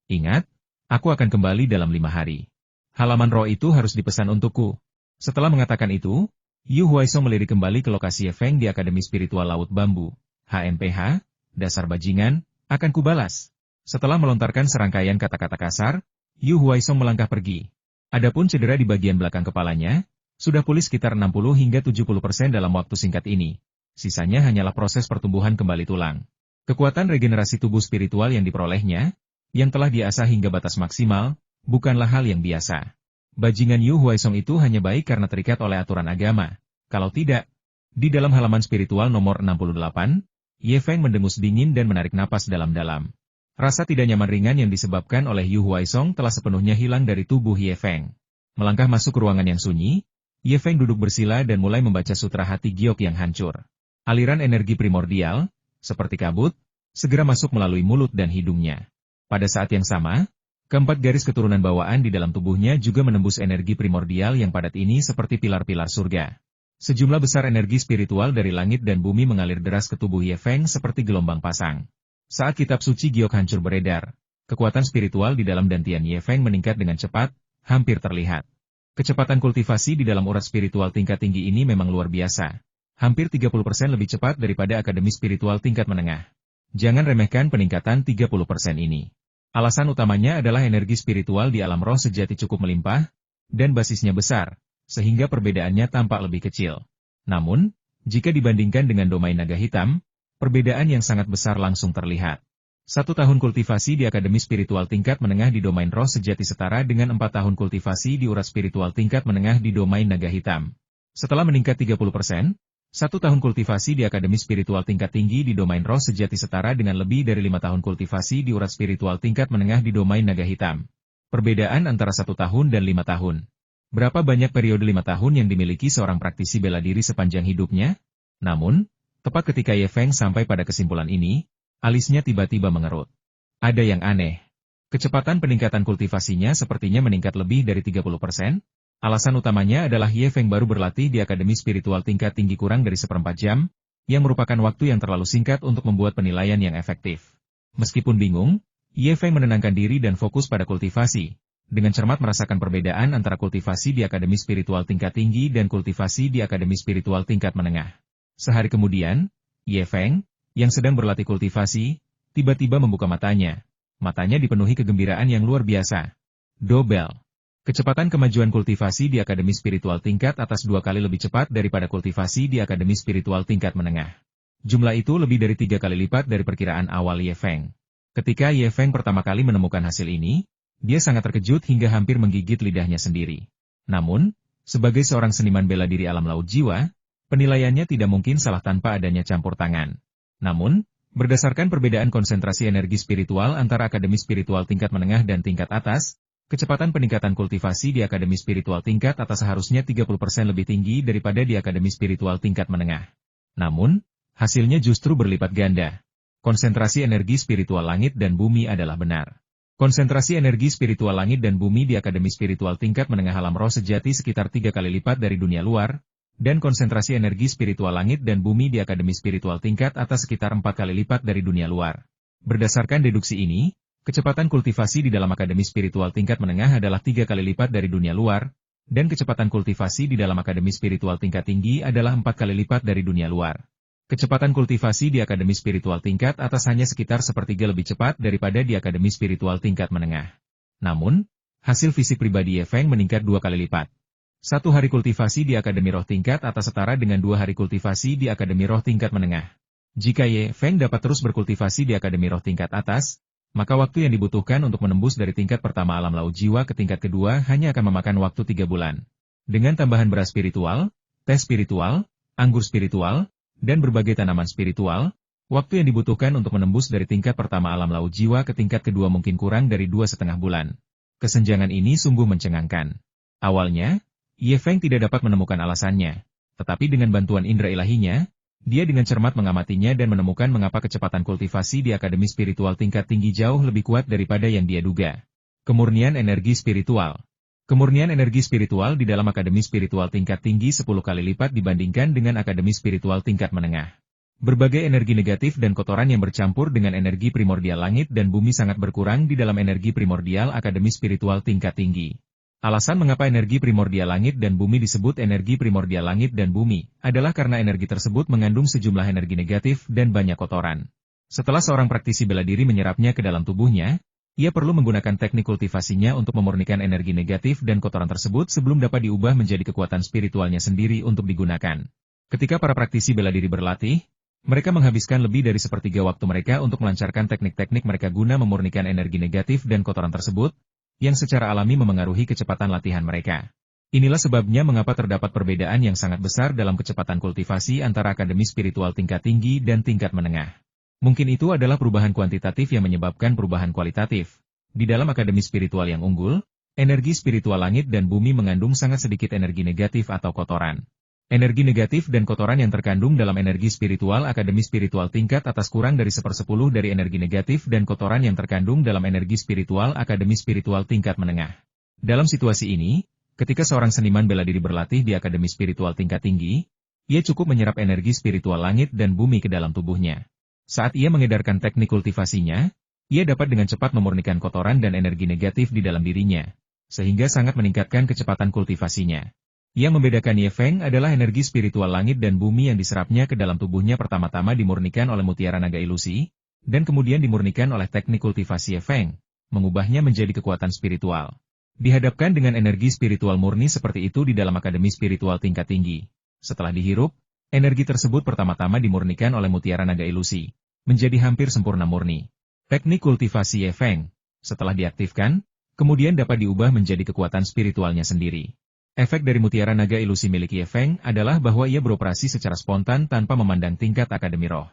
Ingat, aku akan kembali dalam 5 hari. Halaman roh itu harus dipesan untukku." Setelah mengatakan itu, Yu Huaisong melirik kembali ke lokasi Ye Feng di Akademi Spiritual Laut Bambu. "HMPH, dasar bajingan, akan kubalas." Setelah melontarkan serangkaian kata-kata kasar, Yu Huaisong melangkah pergi. Adapun cedera di bagian belakang kepalanya, sudah pulih sekitar 60 hingga 70% dalam waktu singkat ini. Sisanya hanyalah proses pertumbuhan kembali tulang. Kekuatan regenerasi tubuh spiritual yang diperolehnya, yang telah diasah hingga batas maksimal, bukanlah hal yang biasa. Bajingan Yu Huaisong itu hanya baik karena terikat oleh aturan agama. Kalau tidak, di dalam halaman spiritual nomor 68, Ye Feng mendengus dingin dan menarik napas dalam-dalam. Rasa tidak nyaman ringan yang disebabkan oleh Yu Huaisong telah sepenuhnya hilang dari tubuh Ye Feng. Melangkah masuk ke ruangan yang sunyi, Ye Feng duduk bersila dan mulai membaca sutra hati giok yang hancur. Aliran energi primordial, seperti kabut, segera masuk melalui mulut dan hidungnya. Pada saat yang sama, keempat garis keturunan bawaan di dalam tubuhnya juga menembus energi primordial yang padat ini seperti pilar-pilar surga. Sejumlah besar energi spiritual dari langit dan bumi mengalir deras ke tubuh Ye Feng seperti gelombang pasang. Saat kitab suci giok hancur beredar, kekuatan spiritual di dalam dantian Ye Feng meningkat dengan cepat, hampir terlihat. Kecepatan kultivasi di dalam urat spiritual tingkat tinggi ini memang luar biasa. Hampir 30% lebih cepat daripada akademi spiritual tingkat menengah. Jangan remehkan peningkatan 30% ini. Alasan utamanya adalah energi spiritual di alam roh sejati cukup melimpah, dan basisnya besar, sehingga perbedaannya tampak lebih kecil. Namun, jika dibandingkan dengan domain naga hitam, perbedaan yang sangat besar langsung terlihat. 1 tahun kultivasi di akademi spiritual tingkat menengah di domain roh sejati setara dengan 4 tahun kultivasi di urat spiritual tingkat menengah di domain naga hitam. Setelah meningkat 30%, 1 tahun kultivasi di akademi spiritual tingkat tinggi di domain roh sejati setara dengan lebih dari 5 tahun kultivasi di urat spiritual tingkat menengah di domain naga hitam. Perbedaan antara 1 tahun dan 5 tahun. Berapa banyak periode 5 tahun yang dimiliki seorang praktisi bela diri sepanjang hidupnya? Namun, tepat ketika Ye Feng sampai pada kesimpulan ini, alisnya tiba-tiba mengerut. Ada yang aneh. Kecepatan peningkatan kultivasinya sepertinya meningkat lebih dari 30%. Alasan utamanya adalah Ye Feng baru berlatih di akademi spiritual tingkat tinggi kurang dari 1/4 jam, yang merupakan waktu yang terlalu singkat untuk membuat penilaian yang efektif. Meskipun bingung, Ye Feng menenangkan diri dan fokus pada kultivasi, dengan cermat merasakan perbedaan antara kultivasi di akademi spiritual tingkat tinggi dan kultivasi di akademi spiritual tingkat menengah. Sehari kemudian, Ye Feng, yang sedang berlatih kultivasi, tiba-tiba membuka matanya. Matanya dipenuhi kegembiraan yang luar biasa. Dobel. Kecepatan kemajuan kultivasi di akademi spiritual tingkat atas 2 kali lebih cepat daripada kultivasi di akademi spiritual tingkat menengah. Jumlah itu lebih dari 3 kali lipat dari perkiraan awal Ye Feng. Ketika Ye Feng pertama kali menemukan hasil ini, dia sangat terkejut hingga hampir menggigit lidahnya sendiri. Namun, sebagai seorang seniman bela diri alam laut jiwa, penilaiannya tidak mungkin salah tanpa adanya campur tangan. Namun, berdasarkan perbedaan konsentrasi energi spiritual antara akademi spiritual tingkat menengah dan tingkat atas, kecepatan peningkatan kultivasi di akademi spiritual tingkat atas seharusnya 30% lebih tinggi daripada di akademi spiritual tingkat menengah. Namun, hasilnya justru berlipat ganda. Konsentrasi energi spiritual langit dan bumi adalah benar. Konsentrasi energi spiritual langit dan bumi di akademi spiritual tingkat menengah alam roh sejati sekitar 3 kali lipat dari dunia luar, dan konsentrasi energi spiritual langit dan bumi di akademi spiritual tingkat atas sekitar 4 kali lipat dari dunia luar. Berdasarkan deduksi ini, kecepatan kultivasi di dalam akademi spiritual tingkat menengah adalah 3 kali lipat dari dunia luar, dan kecepatan kultivasi di dalam akademi spiritual tingkat tinggi adalah 4 kali lipat dari dunia luar. Kecepatan kultivasi di akademi spiritual tingkat atas hanya sekitar sepertiga lebih cepat daripada di akademi spiritual tingkat menengah. Namun, hasil fisik pribadi Ye Feng meningkat 2 kali lipat. 1 hari kultivasi di akademi roh tingkat atas setara dengan 2 hari kultivasi di akademi roh tingkat menengah. Jika Ye Feng dapat terus berkultivasi di akademi roh tingkat atas, maka waktu yang dibutuhkan untuk menembus dari tingkat pertama alam laut jiwa ke tingkat kedua hanya akan memakan waktu 3 bulan. Dengan tambahan beras spiritual, teh spiritual, anggur spiritual, dan berbagai tanaman spiritual, waktu yang dibutuhkan untuk menembus dari tingkat pertama alam laut jiwa ke tingkat kedua mungkin kurang dari 2,5 bulan. Kesenjangan ini sungguh mencengangkan. Awalnya, Ye Feng tidak dapat menemukan alasannya, tetapi dengan bantuan indera ilahinya, dia dengan cermat mengamatinya dan menemukan mengapa kecepatan kultivasi di akademi spiritual tingkat tinggi jauh lebih kuat daripada yang dia duga. Kemurnian energi spiritual. Kemurnian energi spiritual di dalam akademi spiritual tingkat tinggi 10 kali lipat dibandingkan dengan akademi spiritual tingkat menengah. Berbagai energi negatif dan kotoran yang bercampur dengan energi primordial langit dan bumi sangat berkurang di dalam energi primordial akademi spiritual tingkat tinggi. Alasan mengapa energi primordial langit dan bumi disebut energi primordial langit dan bumi, adalah karena energi tersebut mengandung sejumlah energi negatif dan banyak kotoran. Setelah seorang praktisi bela diri menyerapnya ke dalam tubuhnya, ia perlu menggunakan teknik kultivasinya untuk memurnikan energi negatif dan kotoran tersebut sebelum dapat diubah menjadi kekuatan spiritualnya sendiri untuk digunakan. Ketika para praktisi bela diri berlatih, mereka menghabiskan lebih dari sepertiga waktu mereka untuk melancarkan teknik-teknik mereka guna memurnikan energi negatif dan kotoran tersebut, yang secara alami memengaruhi kecepatan latihan mereka. Inilah sebabnya mengapa terdapat perbedaan yang sangat besar dalam kecepatan kultivasi antara akademi spiritual tingkat tinggi dan tingkat menengah. Mungkin itu adalah perubahan kuantitatif yang menyebabkan perubahan kualitatif. Di dalam akademi spiritual yang unggul, Energi spiritual langit dan bumi mengandung sangat sedikit energi negatif atau kotoran. Energi negatif dan kotoran yang terkandung dalam energi spiritual akademi spiritual tingkat atas kurang dari 1/10 dari energi negatif dan kotoran yang terkandung dalam energi spiritual akademi spiritual tingkat menengah. Dalam situasi ini, ketika seorang seniman bela diri berlatih di akademi spiritual tingkat tinggi, ia cukup menyerap energi spiritual langit dan bumi ke dalam tubuhnya. Saat ia mengedarkan teknik kultivasinya, ia dapat dengan cepat memurnikan kotoran dan energi negatif di dalam dirinya, sehingga sangat meningkatkan kecepatan kultivasinya. Yang membedakan Ye Feng adalah energi spiritual langit dan bumi yang diserapnya ke dalam tubuhnya pertama-tama dimurnikan oleh mutiara naga ilusi, dan kemudian dimurnikan oleh teknik kultivasi Ye Feng, mengubahnya menjadi kekuatan spiritual. Dihadapkan dengan energi spiritual murni seperti itu di dalam akademi spiritual tingkat tinggi. Setelah dihirup, energi tersebut pertama-tama dimurnikan oleh mutiara naga ilusi, menjadi hampir sempurna murni. Teknik kultivasi Ye Feng, setelah diaktifkan, kemudian dapat diubah menjadi kekuatan spiritualnya sendiri. Efek dari mutiara naga ilusi milik Ye Feng adalah bahwa ia beroperasi secara spontan tanpa memandang tingkat akademi roh.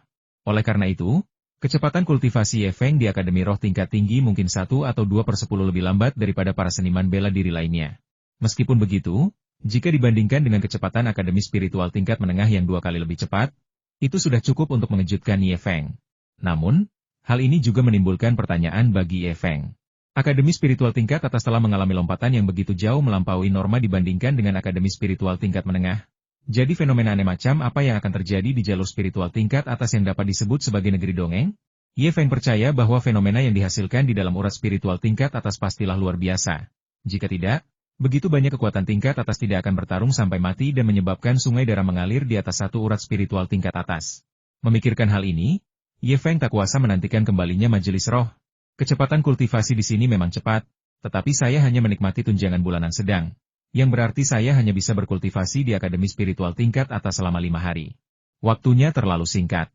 Oleh karena itu, kecepatan kultivasi Ye Feng di akademi roh tingkat tinggi mungkin 1 atau 2/10 lebih lambat daripada para seniman bela diri lainnya. Meskipun begitu, jika dibandingkan dengan kecepatan akademi spiritual tingkat menengah yang 2 kali lebih cepat, itu sudah cukup untuk mengejutkan Ye Feng. Namun, hal ini juga menimbulkan pertanyaan bagi Ye Feng. Akademi spiritual tingkat atas telah mengalami lompatan yang begitu jauh melampaui norma dibandingkan dengan akademi spiritual tingkat menengah. Jadi fenomena aneh macam apa yang akan terjadi di jalur spiritual tingkat atas yang dapat disebut sebagai negeri dongeng? Ye Feng percaya bahwa fenomena yang dihasilkan di dalam urat spiritual tingkat atas pastilah luar biasa. Jika tidak, begitu banyak kekuatan tingkat atas tidak akan bertarung sampai mati dan menyebabkan sungai darah mengalir di atas satu urat spiritual tingkat atas. Memikirkan hal ini, Ye Feng tak kuasa menantikan kembalinya majelis roh. Kecepatan kultivasi di sini memang cepat, tetapi saya hanya menikmati tunjangan bulanan sedang, yang berarti saya hanya bisa berkultivasi di akademi spiritual tingkat atas selama 5 hari. Waktunya terlalu singkat.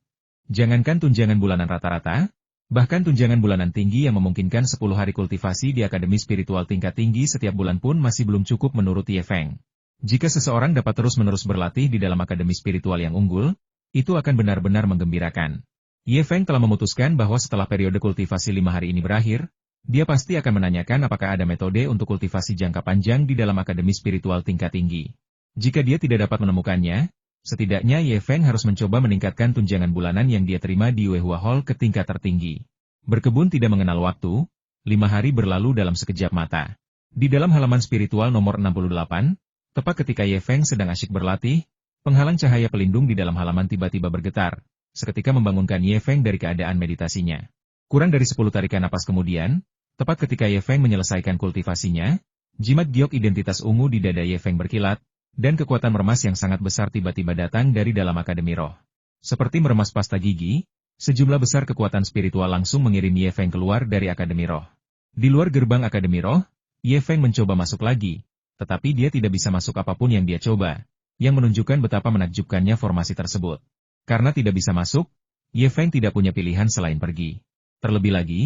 Jangankan tunjangan bulanan rata-rata, bahkan tunjangan bulanan tinggi yang memungkinkan 10 hari kultivasi di akademi spiritual tingkat tinggi setiap bulan pun masih belum cukup menurut Ye Feng. Jika seseorang dapat terus-menerus berlatih di dalam akademi spiritual yang unggul, itu akan benar-benar menggembirakan. Ye Feng telah memutuskan bahwa setelah periode kultivasi 5 hari ini berakhir, dia pasti akan menanyakan apakah ada metode untuk kultivasi jangka panjang di dalam akademi spiritual tingkat tinggi. Jika dia tidak dapat menemukannya, setidaknya Ye Feng harus mencoba meningkatkan tunjangan bulanan yang dia terima di Weihua Hall ke tingkat tertinggi. Berkebun tidak mengenal waktu, 5 hari berlalu dalam sekejap mata. Di dalam halaman spiritual nomor 68, tepat ketika Ye Feng sedang asyik berlatih, penghalang cahaya pelindung di dalam halaman tiba-tiba bergetar. Seketika membangunkan Ye Feng dari keadaan meditasinya. Kurang dari 10 tarikan napas kemudian, tepat ketika Ye Feng menyelesaikan kultivasinya, jimat giok identitas ungu di dada Ye Feng berkilat, dan kekuatan meremas yang sangat besar tiba-tiba datang dari dalam akademi roh. Seperti meremas pasta gigi, sejumlah besar kekuatan spiritual langsung mengirim Ye Feng keluar dari akademi roh. Di luar gerbang akademi roh, Ye Feng mencoba masuk lagi, tetapi dia tidak bisa masuk apapun yang dia coba, yang menunjukkan betapa menakjubkannya formasi tersebut. Karena tidak bisa masuk, Ye Feng tidak punya pilihan selain pergi. Terlebih lagi,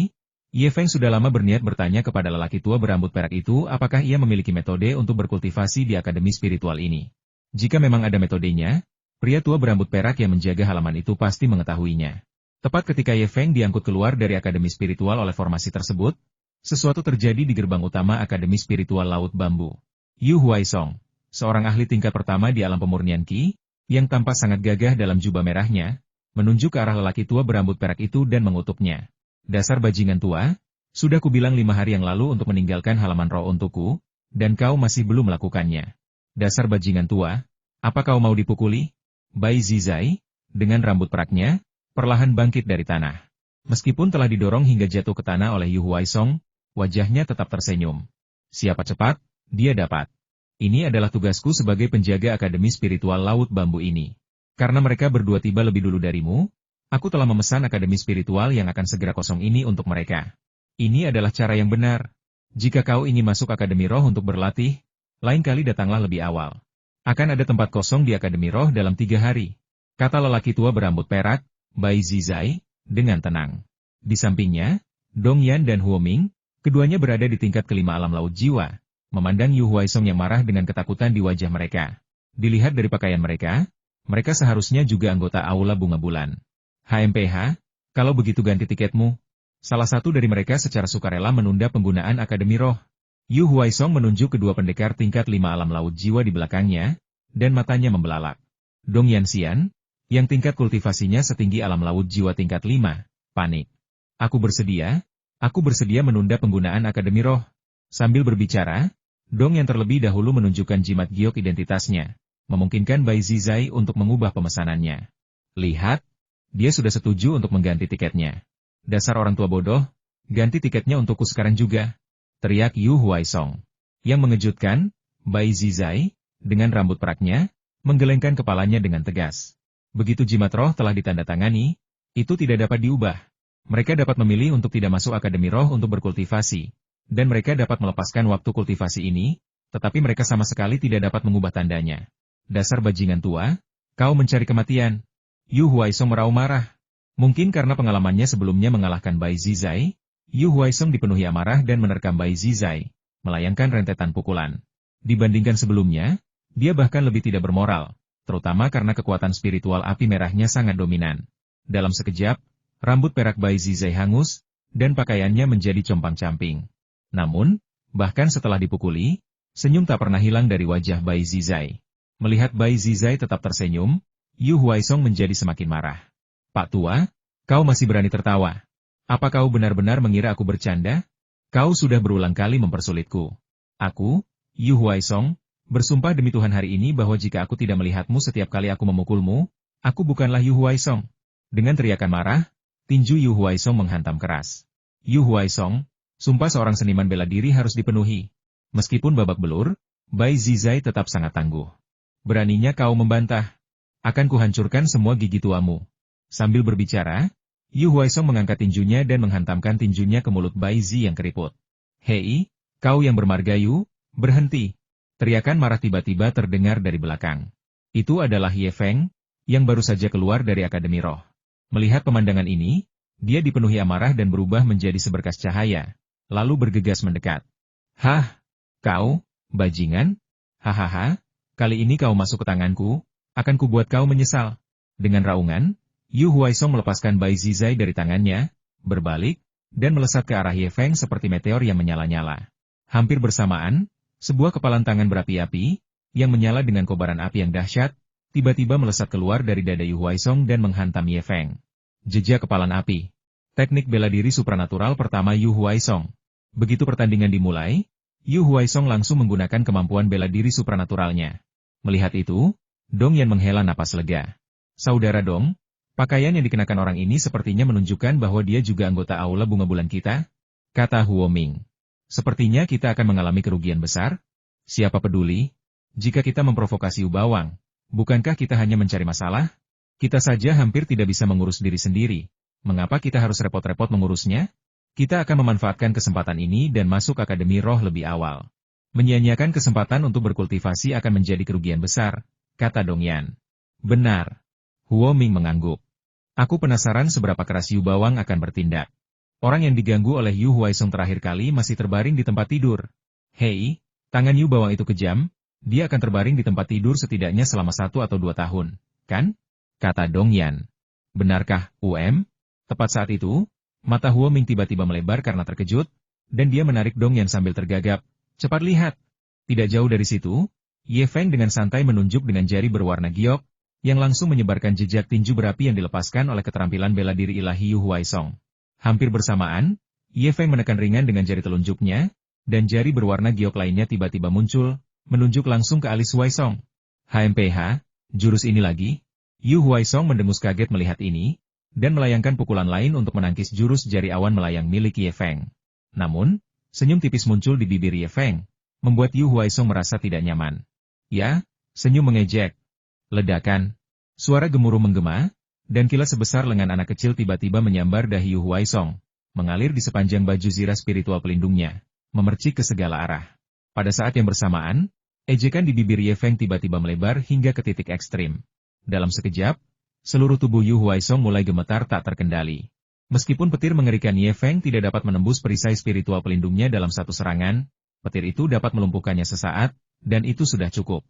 Ye Feng sudah lama berniat bertanya kepada lelaki tua berambut perak itu apakah ia memiliki metode untuk berkultivasi di akademi spiritual ini. Jika memang ada metodenya, pria tua berambut perak yang menjaga halaman itu pasti mengetahuinya. Tepat ketika Ye Feng diangkut keluar dari akademi spiritual oleh formasi tersebut, sesuatu terjadi di gerbang utama akademi spiritual Laut Bambu. Yu Huaisong, seorang ahli tingkat pertama di alam pemurnian Qi, yang tampak sangat gagah dalam jubah merahnya, menunjuk ke arah lelaki tua berambut perak itu dan mengutuknya. Dasar bajingan tua, sudah kubilang 5 hari yang lalu untuk meninggalkan halaman roh untukku, dan kau masih belum melakukannya. Dasar bajingan tua, apa kau mau dipukuli? Bai Zizai, dengan rambut peraknya, perlahan bangkit dari tanah. Meskipun telah didorong hingga jatuh ke tanah oleh Yu Huaisong, wajahnya tetap tersenyum. Siapa cepat, dia dapat. Ini adalah tugasku sebagai penjaga akademi spiritual Laut Bambu ini. Karena mereka berdua tiba lebih dulu darimu, aku telah memesan akademi spiritual yang akan segera kosong ini untuk mereka. Ini adalah cara yang benar. Jika kau ingin masuk akademi roh untuk berlatih, lain kali datanglah lebih awal. Akan ada tempat kosong di akademi roh dalam 3 hari. Kata lelaki tua berambut perak, Bai Zizai, dengan tenang. Di sampingnya, Dong Yan dan Huo Ming, keduanya berada di tingkat kelima alam laut jiwa. Memandang Yu Huaisong yang marah dengan ketakutan di wajah mereka. Dilihat dari pakaian mereka, mereka seharusnya juga anggota Aula Bunga Bulan. HMPH, kalau begitu ganti tiketmu. Salah satu dari mereka secara sukarela menunda penggunaan Akademi Roh. Yu Huaisong menunjuk kedua pendekar tingkat 5 alam laut jiwa di belakangnya, dan matanya membelalak. Dong Yanxian, yang tingkat kultivasinya setinggi alam laut jiwa tingkat 5, panik. Aku bersedia menunda penggunaan Akademi Roh. Sambil berbicara, Dong yang terlebih dahulu menunjukkan jimat giok identitasnya, memungkinkan Bai Zizai untuk mengubah pemesanannya. Lihat, dia sudah setuju untuk mengganti tiketnya. Dasar orang tua bodoh, ganti tiketnya untukku sekarang juga. Teriak Yu Huaisong. Yang mengejutkan, Bai Zizai, dengan rambut peraknya, menggelengkan kepalanya dengan tegas. Begitu jimat roh telah ditandatangani, itu tidak dapat diubah. Mereka dapat memilih untuk tidak masuk Akademi Roh untuk berkultivasi, dan mereka dapat melepaskan waktu kultivasi ini, tetapi mereka sama sekali tidak dapat mengubah tandanya. Dasar bajingan tua, kau mencari kematian. Yu Huaisong meraung marah. Mungkin karena pengalamannya sebelumnya mengalahkan Bai Zizai, Yu Huaisong dipenuhi amarah dan menerkam Bai Zizai, melayangkan rentetan pukulan. Dibandingkan sebelumnya, dia bahkan lebih tidak bermoral, terutama karena kekuatan spiritual api merahnya sangat dominan. Dalam sekejap, rambut perak Bai Zizai hangus, dan pakaiannya menjadi compang-camping. Namun, bahkan setelah dipukuli, senyum tak pernah hilang dari wajah Bai Zizai. Melihat Bai Zizai tetap tersenyum, Yu Huaisong menjadi semakin marah. Pak Tua, kau masih berani tertawa. Apa kau benar-benar mengira aku bercanda? Kau sudah berulang kali mempersulitku. Aku, Yu Huaisong, bersumpah demi Tuhan hari ini bahwa jika aku tidak melihatmu setiap kali aku memukulmu, aku bukanlah Yu Huaisong. Dengan teriakan marah, tinju Yu Huaisong menghantam keras. Yu Huaisong, sumpah seorang seniman bela diri harus dipenuhi. Meskipun babak belur, Bai Zizai tetap sangat tangguh. Beraninya kau membantah. Akan kuhancurkan semua gigi tuamu. Sambil berbicara, Yu Huaisong mengangkat tinjunya dan menghantamkan tinjunya ke mulut Bai Zi yang keriput. Hei, kau yang bermarga Yu, berhenti. Teriakan marah tiba-tiba terdengar dari belakang. Itu adalah Ye Feng, yang baru saja keluar dari Akademi Roh. Melihat pemandangan ini, dia dipenuhi amarah dan berubah menjadi seberkas cahaya, lalu bergegas mendekat. Hah? Kau, bajingan? Hahaha, kali ini kau masuk ke tanganku, akan kubuat kau menyesal. Dengan raungan, Yu Huaisong melepaskan Bai Zizai dari tangannya, berbalik, dan melesat ke arah Ye Feng seperti meteor yang menyala-nyala. Hampir bersamaan, sebuah kepalan tangan berapi-api, yang menyala dengan kobaran api yang dahsyat, tiba-tiba melesat keluar dari dada Yu Huaisong dan menghantam Ye Feng. Jejak kepalan api. Teknik bela diri supranatural pertama Yu Huaisong. Begitu pertandingan dimulai, Yu Huaisong langsung menggunakan kemampuan bela diri supranaturalnya. Melihat itu, Dong Yan menghela napas lega. Saudara Dong, pakaian yang dikenakan orang ini sepertinya menunjukkan bahwa dia juga anggota Aula Bunga Bulan kita, kata Huo Ming. Sepertinya kita akan mengalami kerugian besar. Siapa peduli? Jika kita memprovokasi Ubawang, bukankah kita hanya mencari masalah? Kita saja hampir tidak bisa mengurus diri sendiri. Mengapa kita harus repot-repot mengurusnya? Kita akan memanfaatkan kesempatan ini dan masuk Akademi Roh lebih awal. Menyia-nyiakan kesempatan untuk berkultivasi akan menjadi kerugian besar, kata Dong Yan. Benar. Huo Ming mengangguk. Aku penasaran seberapa keras Yu Bawang akan bertindak. Orang yang diganggu oleh Yu Huaisong terakhir kali masih terbaring di tempat tidur. Hei, tangan Yu Bawang itu kejam, dia akan terbaring di tempat tidur setidaknya selama 1 atau 2 tahun, kan? Kata Dong Yan. Benarkah, UM? Tepat saat itu, mata Huo Ming tiba-tiba melebar karena terkejut, dan dia menarik Dong Yan sambil tergagap. Cepat lihat. Tidak jauh dari situ, Ye Feng dengan santai menunjuk dengan jari berwarna giok, yang langsung menyebarkan jejak tinju berapi yang dilepaskan oleh keterampilan bela diri ilahi Yu Huaisong. Hampir bersamaan, Ye Feng menekan ringan dengan jari telunjuknya, dan jari berwarna giok lainnya tiba-tiba muncul, menunjuk langsung ke alis Huaisong. HMPH, jurus ini lagi. Yu Huaisong mendengus kaget melihat ini, dan melayangkan pukulan lain untuk menangkis jurus jari awan melayang milik Ye Feng. Namun, senyum tipis muncul di bibir Ye Feng, membuat Yu Huaisong merasa tidak nyaman. Ya, senyum mengejek. Ledakan. Suara gemuruh menggema, dan kilat sebesar lengan anak kecil tiba-tiba menyambar dahi Yu Huaisong, mengalir di sepanjang baju zirah spiritual pelindungnya, memercik ke segala arah. Pada saat yang bersamaan, ejekan di bibir Ye Feng tiba-tiba melebar hingga ke titik ekstrim. Dalam sekejap, seluruh tubuh Yu Huaisong mulai gemetar tak terkendali. Meskipun petir mengerikan Ye Feng tidak dapat menembus perisai spiritual pelindungnya dalam satu serangan, petir itu dapat melumpuhkannya sesaat, dan itu sudah cukup.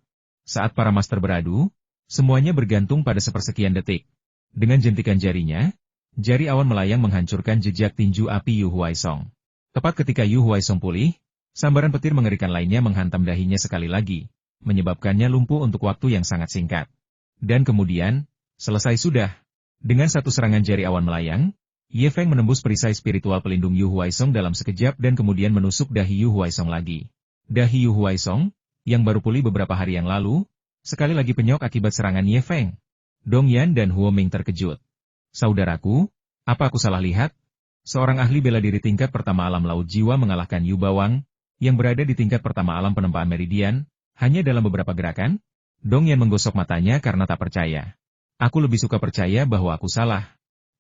Saat para master beradu, semuanya bergantung pada sepersekian detik. Dengan jentikan jarinya, jari awan melayang menghancurkan jejak tinju api Yu Huaisong. Tepat ketika Yu Huaisong pulih, Sambaran petir mengerikan lainnya menghantam dahinya sekali lagi, menyebabkannya lumpuh untuk waktu yang sangat singkat. Dan kemudian, selesai sudah. Dengan satu serangan jari awan melayang, Ye Feng menembus perisai spiritual pelindung Yu Huaisong dalam sekejap dan kemudian menusuk dahi Yu Huaisong lagi. Dahi Yu Huaisong, yang baru pulih beberapa hari yang lalu, sekali lagi penyok akibat serangan Ye Feng. Dong Yan dan Huo Ming terkejut. Saudaraku, apa aku salah lihat? Seorang ahli bela diri tingkat pertama alam laut jiwa mengalahkan Yu Bawang, yang berada di tingkat pertama alam penempaan meridian, hanya dalam beberapa gerakan? Dong Yan menggosok matanya karena tak percaya. Aku lebih suka percaya bahwa aku salah.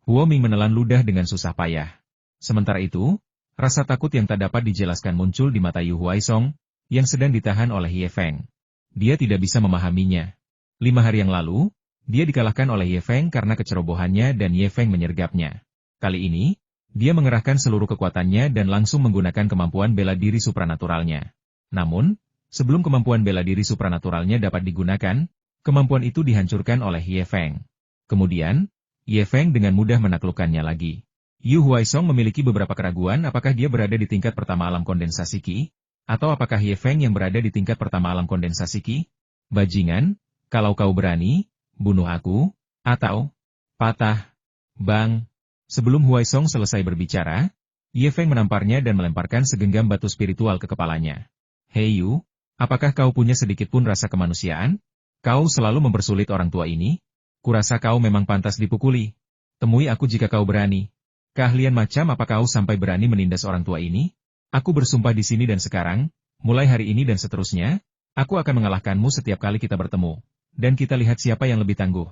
Huo Ming menelan ludah dengan susah payah. Sementara itu, rasa takut yang tak dapat dijelaskan muncul di mata Yu Huaisong, yang sedang ditahan oleh Ye Feng. Dia tidak bisa memahaminya. 5 hari yang lalu, dia dikalahkan oleh Ye Feng karena kecerobohannya dan Ye Feng menyergapnya. Kali ini, dia mengerahkan seluruh kekuatannya dan langsung menggunakan kemampuan bela diri supranaturalnya. Namun, sebelum kemampuan bela diri supranaturalnya dapat digunakan, kemampuan itu dihancurkan oleh Ye Feng. Kemudian, Ye Feng dengan mudah menaklukkannya lagi. Yu Huaisong memiliki beberapa keraguan apakah dia berada di tingkat pertama alam kondensasi Qi, atau apakah Ye Feng yang berada di tingkat pertama alam kondensasi Qi? Bajingan, kalau kau berani, bunuh aku, atau patah, bang. Sebelum Huaisong selesai berbicara, Ye Feng menamparnya dan melemparkan segenggam batu spiritual ke kepalanya. Hei Yu, apakah kau punya sedikit pun rasa kemanusiaan? Kau selalu mempersulit orang tua ini? Kurasa kau memang pantas dipukuli. Temui aku jika kau berani. Keahlian macam apa kau sampai berani menindas orang tua ini? Aku bersumpah di sini dan sekarang, mulai hari ini dan seterusnya, aku akan mengalahkanmu setiap kali kita bertemu. Dan kita lihat siapa yang lebih tangguh.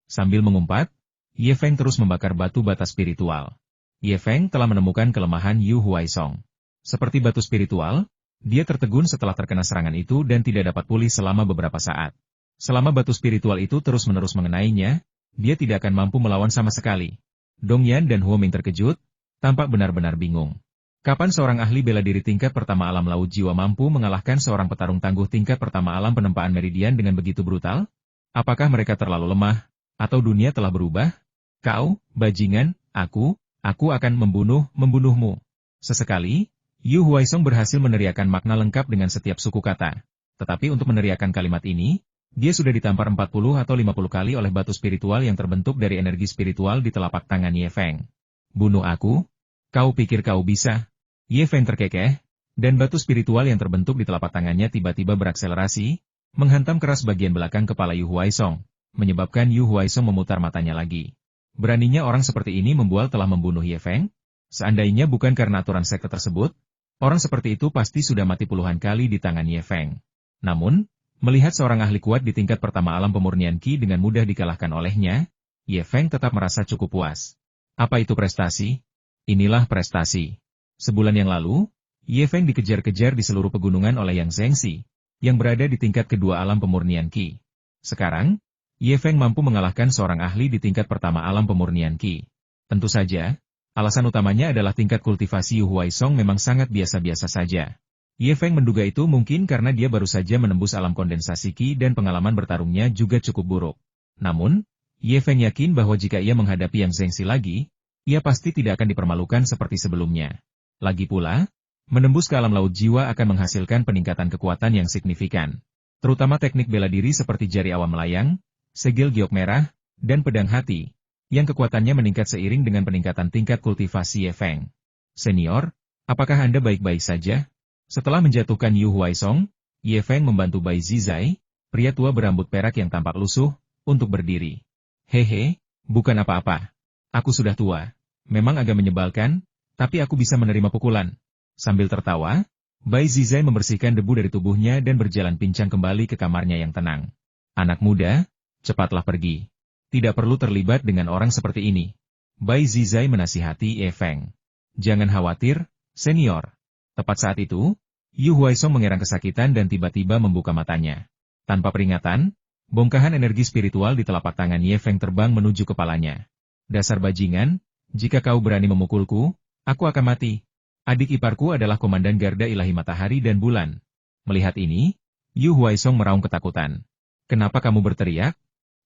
Sambil mengumpat, Ye Feng terus membakar batu bata spiritual. Ye Feng telah menemukan kelemahan Yu Huaisong. Seperti batu spiritual, dia tertegun setelah terkena serangan itu dan tidak dapat pulih selama beberapa saat. Selama batu spiritual itu terus-menerus mengenainya, dia tidak akan mampu melawan sama sekali. Dong Yan dan Huo Ming terkejut, tampak benar-benar bingung. Kapan seorang ahli bela diri tingkat pertama alam laut jiwa mampu mengalahkan seorang petarung tangguh tingkat pertama alam penempaan meridian dengan begitu brutal? Apakah mereka terlalu lemah? Atau dunia telah berubah? Kau, bajingan, aku akan membunuhmu. Sesekali, Yu Huaisong berhasil meneriakkan makna lengkap dengan setiap suku kata. Tetapi untuk meneriakkan kalimat ini, dia sudah ditampar 40 atau 50 kali oleh batu spiritual yang terbentuk dari energi spiritual di telapak tangan Ye Feng. Bunuh aku? Kau pikir kau bisa? Ye Feng terkekeh, dan batu spiritual yang terbentuk di telapak tangannya tiba-tiba berakselerasi, menghantam keras bagian belakang kepala Yu Huaisong, menyebabkan Yu Huaisong memutar matanya lagi. Beraninya orang seperti ini membual telah membunuh Ye Feng? Seandainya bukan karena aturan sekte tersebut, orang seperti itu pasti sudah mati puluhan kali di tangan Ye Feng. Namun, melihat seorang ahli kuat di tingkat pertama alam pemurnian Qi dengan mudah dikalahkan olehnya, Ye Feng tetap merasa cukup puas. Apa itu prestasi? Inilah prestasi. Sebulan yang lalu, Ye Feng dikejar-kejar di seluruh pegunungan oleh Yang Zhengxi, yang berada di tingkat kedua alam pemurnian Qi. Sekarang, Ye Feng mampu mengalahkan seorang ahli di tingkat pertama alam pemurnian Qi. Tentu saja, alasan utamanya adalah tingkat kultivasi Yu Huaisong memang sangat biasa-biasa saja. Ye Feng menduga itu mungkin karena dia baru saja menembus alam kondensasi Qi dan pengalaman bertarungnya juga cukup buruk. Namun, Ye Feng yakin bahwa jika ia menghadapi Yang Zhengxi lagi, ia pasti tidak akan dipermalukan seperti sebelumnya. Lagi pula, menembus ke alam laut jiwa akan menghasilkan peningkatan kekuatan yang signifikan. Terutama teknik bela diri seperti jari awan melayang, segel giok merah, dan pedang hati, yang kekuatannya meningkat seiring dengan peningkatan tingkat kultivasi Ye Feng. Senior, apakah Anda baik-baik saja? Setelah menjatuhkan Yu Huaisong, Ye Feng membantu Bai Zizai, pria tua berambut perak yang tampak lusuh, untuk berdiri. Hehe, bukan apa-apa. Aku sudah tua. Memang agak menyebalkan, tapi aku bisa menerima pukulan. Sambil tertawa, Bai Zizai membersihkan debu dari tubuhnya dan berjalan pincang kembali ke kamarnya yang tenang. Anak muda, cepatlah pergi. Tidak perlu terlibat dengan orang seperti ini. Bai Zizai menasihati Ye Feng. Jangan khawatir, senior. Tepat saat itu, Yu Huaisong mengerang kesakitan dan tiba-tiba membuka matanya. Tanpa peringatan, bongkahan energi spiritual di telapak tangan Ye Feng terbang menuju kepalanya. Dasar bajingan, jika kau berani memukulku, aku akan mati. Adik iparku adalah komandan garda ilahi matahari dan bulan. Melihat ini, Yu Huaisong meraung ketakutan. Kenapa kamu berteriak?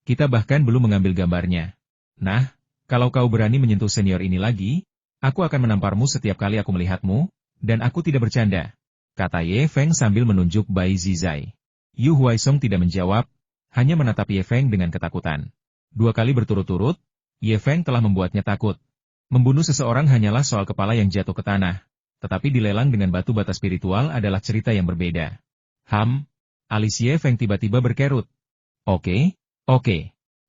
Kita bahkan belum mengambil gambarnya. Nah, kalau kau berani menyentuh senior ini lagi, aku akan menamparmu setiap kali aku melihatmu, dan aku tidak bercanda. kata Ye Feng sambil menunjuk Bai Zizai. Yu Huaisong tidak menjawab, hanya menatap Ye Feng dengan ketakutan. 2 kali berturut-turut, Ye Feng telah membuatnya takut. Membunuh seseorang hanyalah soal kepala yang jatuh ke tanah, tetapi dilelang dengan batu bata spiritual adalah cerita yang berbeda. Alis Ye Feng tiba-tiba berkerut. Oke.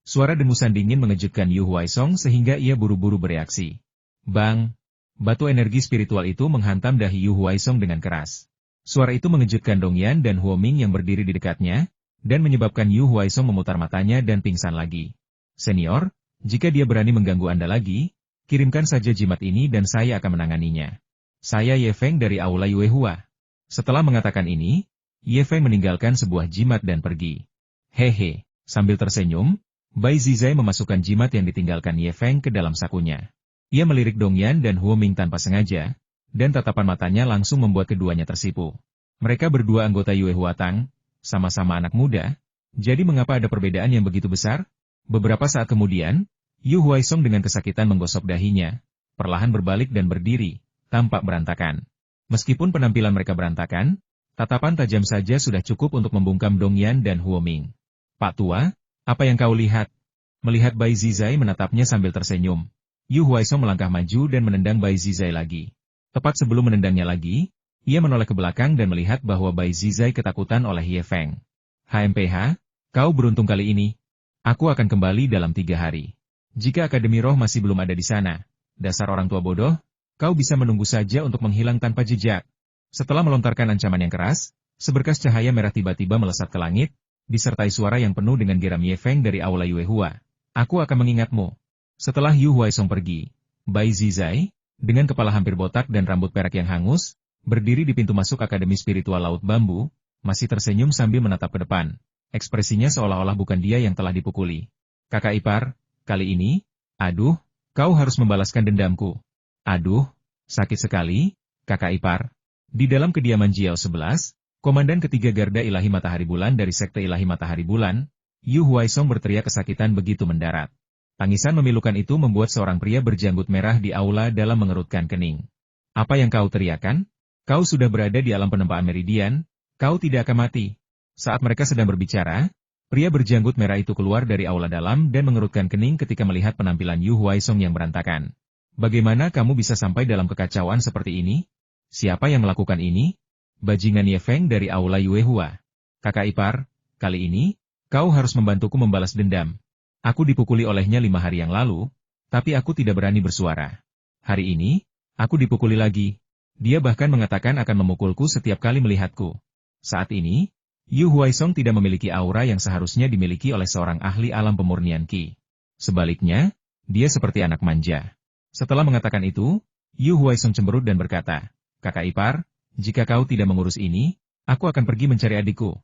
Suara dengusan dingin mengejutkan Yu Huaisong sehingga ia buru-buru bereaksi. Bang! Batu energi spiritual itu menghantam dahi Yu Huaisong dengan keras. Suara itu mengejutkan Dong Yan dan Huo Ming yang berdiri di dekatnya, dan menyebabkan Yu Huaisong memutar matanya dan pingsan lagi. Senior, jika dia berani mengganggu Anda lagi, kirimkan saja jimat ini dan saya akan menanganinya. Saya Ye Feng dari Aula Yuehua. Setelah mengatakan ini, Ye Feng meninggalkan sebuah jimat dan pergi. Hehe, sambil tersenyum, Bai Zizai memasukkan jimat yang ditinggalkan Ye Feng ke dalam sakunya. Ia melirik Dong Yan dan Huo Ming tanpa sengaja, dan tatapan matanya langsung membuat keduanya tersipu. Mereka berdua anggota Yue Huatang, sama-sama anak muda, jadi mengapa ada perbedaan yang begitu besar? Beberapa saat kemudian, Yu Huaisong dengan kesakitan menggosok dahinya, perlahan berbalik dan berdiri, tampak berantakan. Meskipun penampilan mereka berantakan, tatapan tajam saja sudah cukup untuk membungkam Dong Yan dan Huo Ming. Pak Tua, apa yang kau lihat? Melihat Bai Zizai menatapnya sambil tersenyum. Yu Huaisong melangkah maju dan menendang Bai Zizai lagi. Tepat sebelum menendangnya lagi, ia menoleh ke belakang dan melihat bahwa Bai Zizai ketakutan oleh Ye Feng. HMPH, kau beruntung kali ini. Aku akan kembali dalam 3 hari. Jika Akademi Roh masih belum ada di sana, dasar orang tua bodoh, kau bisa menunggu saja untuk menghilang tanpa jejak. Setelah melontarkan ancaman yang keras, seberkas cahaya merah tiba-tiba melesat ke langit, disertai suara yang penuh dengan geram Ye Feng dari Aula Yuehua. Aku akan mengingatmu. Setelah Yu Huaisong pergi, Bai Zizai, dengan kepala hampir botak dan rambut perak yang hangus, berdiri di pintu masuk Akademi Spiritual Laut Bambu, masih tersenyum sambil menatap ke depan. Ekspresinya seolah-olah bukan dia yang telah dipukuli. Kakak ipar, kali ini, aduh, kau harus membalaskan dendamku. Aduh, sakit sekali, kakak ipar. Di dalam kediaman Jiao 11, Komandan ketiga Garda Ilahi Matahari Bulan dari Sekte Ilahi Matahari Bulan, Yu Huaisong berteriak kesakitan begitu mendarat. Tangisan memilukan itu membuat seorang pria berjanggut merah di aula dalam mengerutkan kening. Apa yang kau teriakan? Kau sudah berada di alam penempaan meridian, kau tidak akan mati. Saat mereka sedang berbicara, pria berjanggut merah itu keluar dari aula dalam dan mengerutkan kening ketika melihat penampilan Yu Huaisong yang berantakan. Bagaimana kamu bisa sampai dalam kekacauan seperti ini? Siapa yang melakukan ini? Bajingan Ye Feng dari Aula Yuehua. Kakak ipar, kali ini, kau harus membantuku membalas dendam. Aku dipukuli olehnya 5 hari yang lalu, tapi aku tidak berani bersuara. Hari ini, aku dipukuli lagi. Dia bahkan mengatakan akan memukulku setiap kali melihatku. Saat ini, Yu Huaisong tidak memiliki aura yang seharusnya dimiliki oleh seorang ahli alam pemurnian Qi. Sebaliknya, dia seperti anak manja. Setelah mengatakan itu, Yu Huaisong cemberut dan berkata, Kakak ipar, jika kau tidak mengurus ini, aku akan pergi mencari adikku.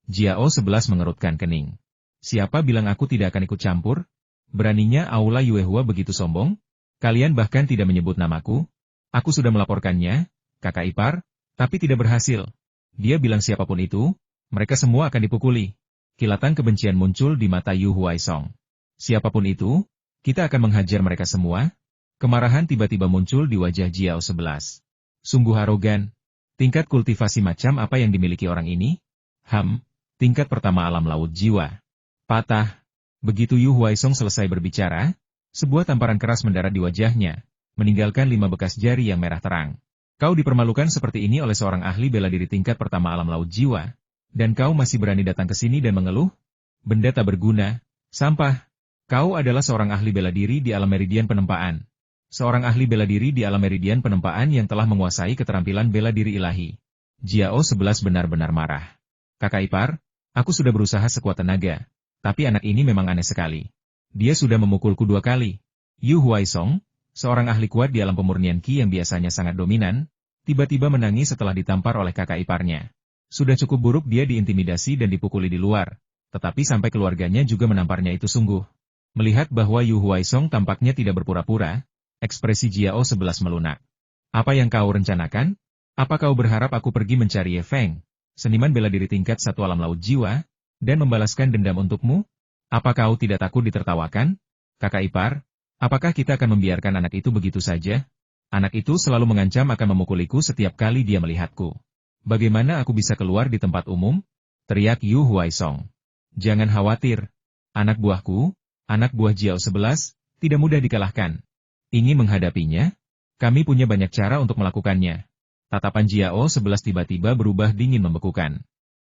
Jiao 11 mengerutkan kening. Siapa bilang aku tidak akan ikut campur? Beraninya Aula Yuehua begitu sombong? Kalian bahkan tidak menyebut namaku? Aku sudah melaporkannya, kakak ipar, tapi tidak berhasil. Dia bilang siapapun itu, mereka semua akan dipukuli. Kilatan kebencian muncul di mata Yu Huaisong. Siapapun itu, kita akan menghajar mereka semua. Kemarahan tiba-tiba muncul di wajah Jiao 11. Sungguh arogan. Tingkat kultivasi macam apa yang dimiliki orang ini? Tingkat pertama alam laut jiwa. Patah. Begitu Yu Huaisong selesai berbicara, sebuah tamparan keras mendarat di wajahnya, meninggalkan 5 bekas jari yang merah terang. Kau dipermalukan seperti ini oleh seorang ahli bela diri tingkat pertama alam laut jiwa, dan kau masih berani datang ke sini dan mengeluh? Benda tak berguna, sampah. Kau adalah seorang ahli bela diri di alam meridian penempaan. Seorang ahli bela diri di alam meridian penempaan yang telah menguasai keterampilan bela diri ilahi. Jiao 11 benar-benar marah. Kakak ipar, aku sudah berusaha sekuat tenaga. Tapi anak ini memang aneh sekali. Dia sudah memukulku 2 kali. Yu Huaisong, seorang ahli kuat di alam pemurnian Qi yang biasanya sangat dominan, tiba-tiba menangis setelah ditampar oleh kakak iparnya. Sudah cukup buruk dia diintimidasi dan dipukuli di luar, tetapi sampai keluarganya juga menamparnya itu sungguh. Melihat bahwa Yu Huaisong tampaknya tidak berpura-pura, ekspresi Jiao 11 melunak. Apa yang kau rencanakan? Apa kau berharap aku pergi mencari Ye Feng, seniman bela diri tingkat 1 alam laut jiwa, dan membalaskan dendam untukmu? Apa kau tidak takut ditertawakan? Kakak ipar, apakah kita akan membiarkan anak itu begitu saja? Anak itu selalu mengancam akan memukuliku setiap kali dia melihatku. Bagaimana aku bisa keluar di tempat umum? Teriak Yu Huaisong. Jangan khawatir. Anak buahku, anak buah Jiao 11, tidak mudah dikalahkan. Ingin menghadapinya? Kami punya banyak cara untuk melakukannya. Tatapan Jiao 11 tiba-tiba berubah dingin membekukan.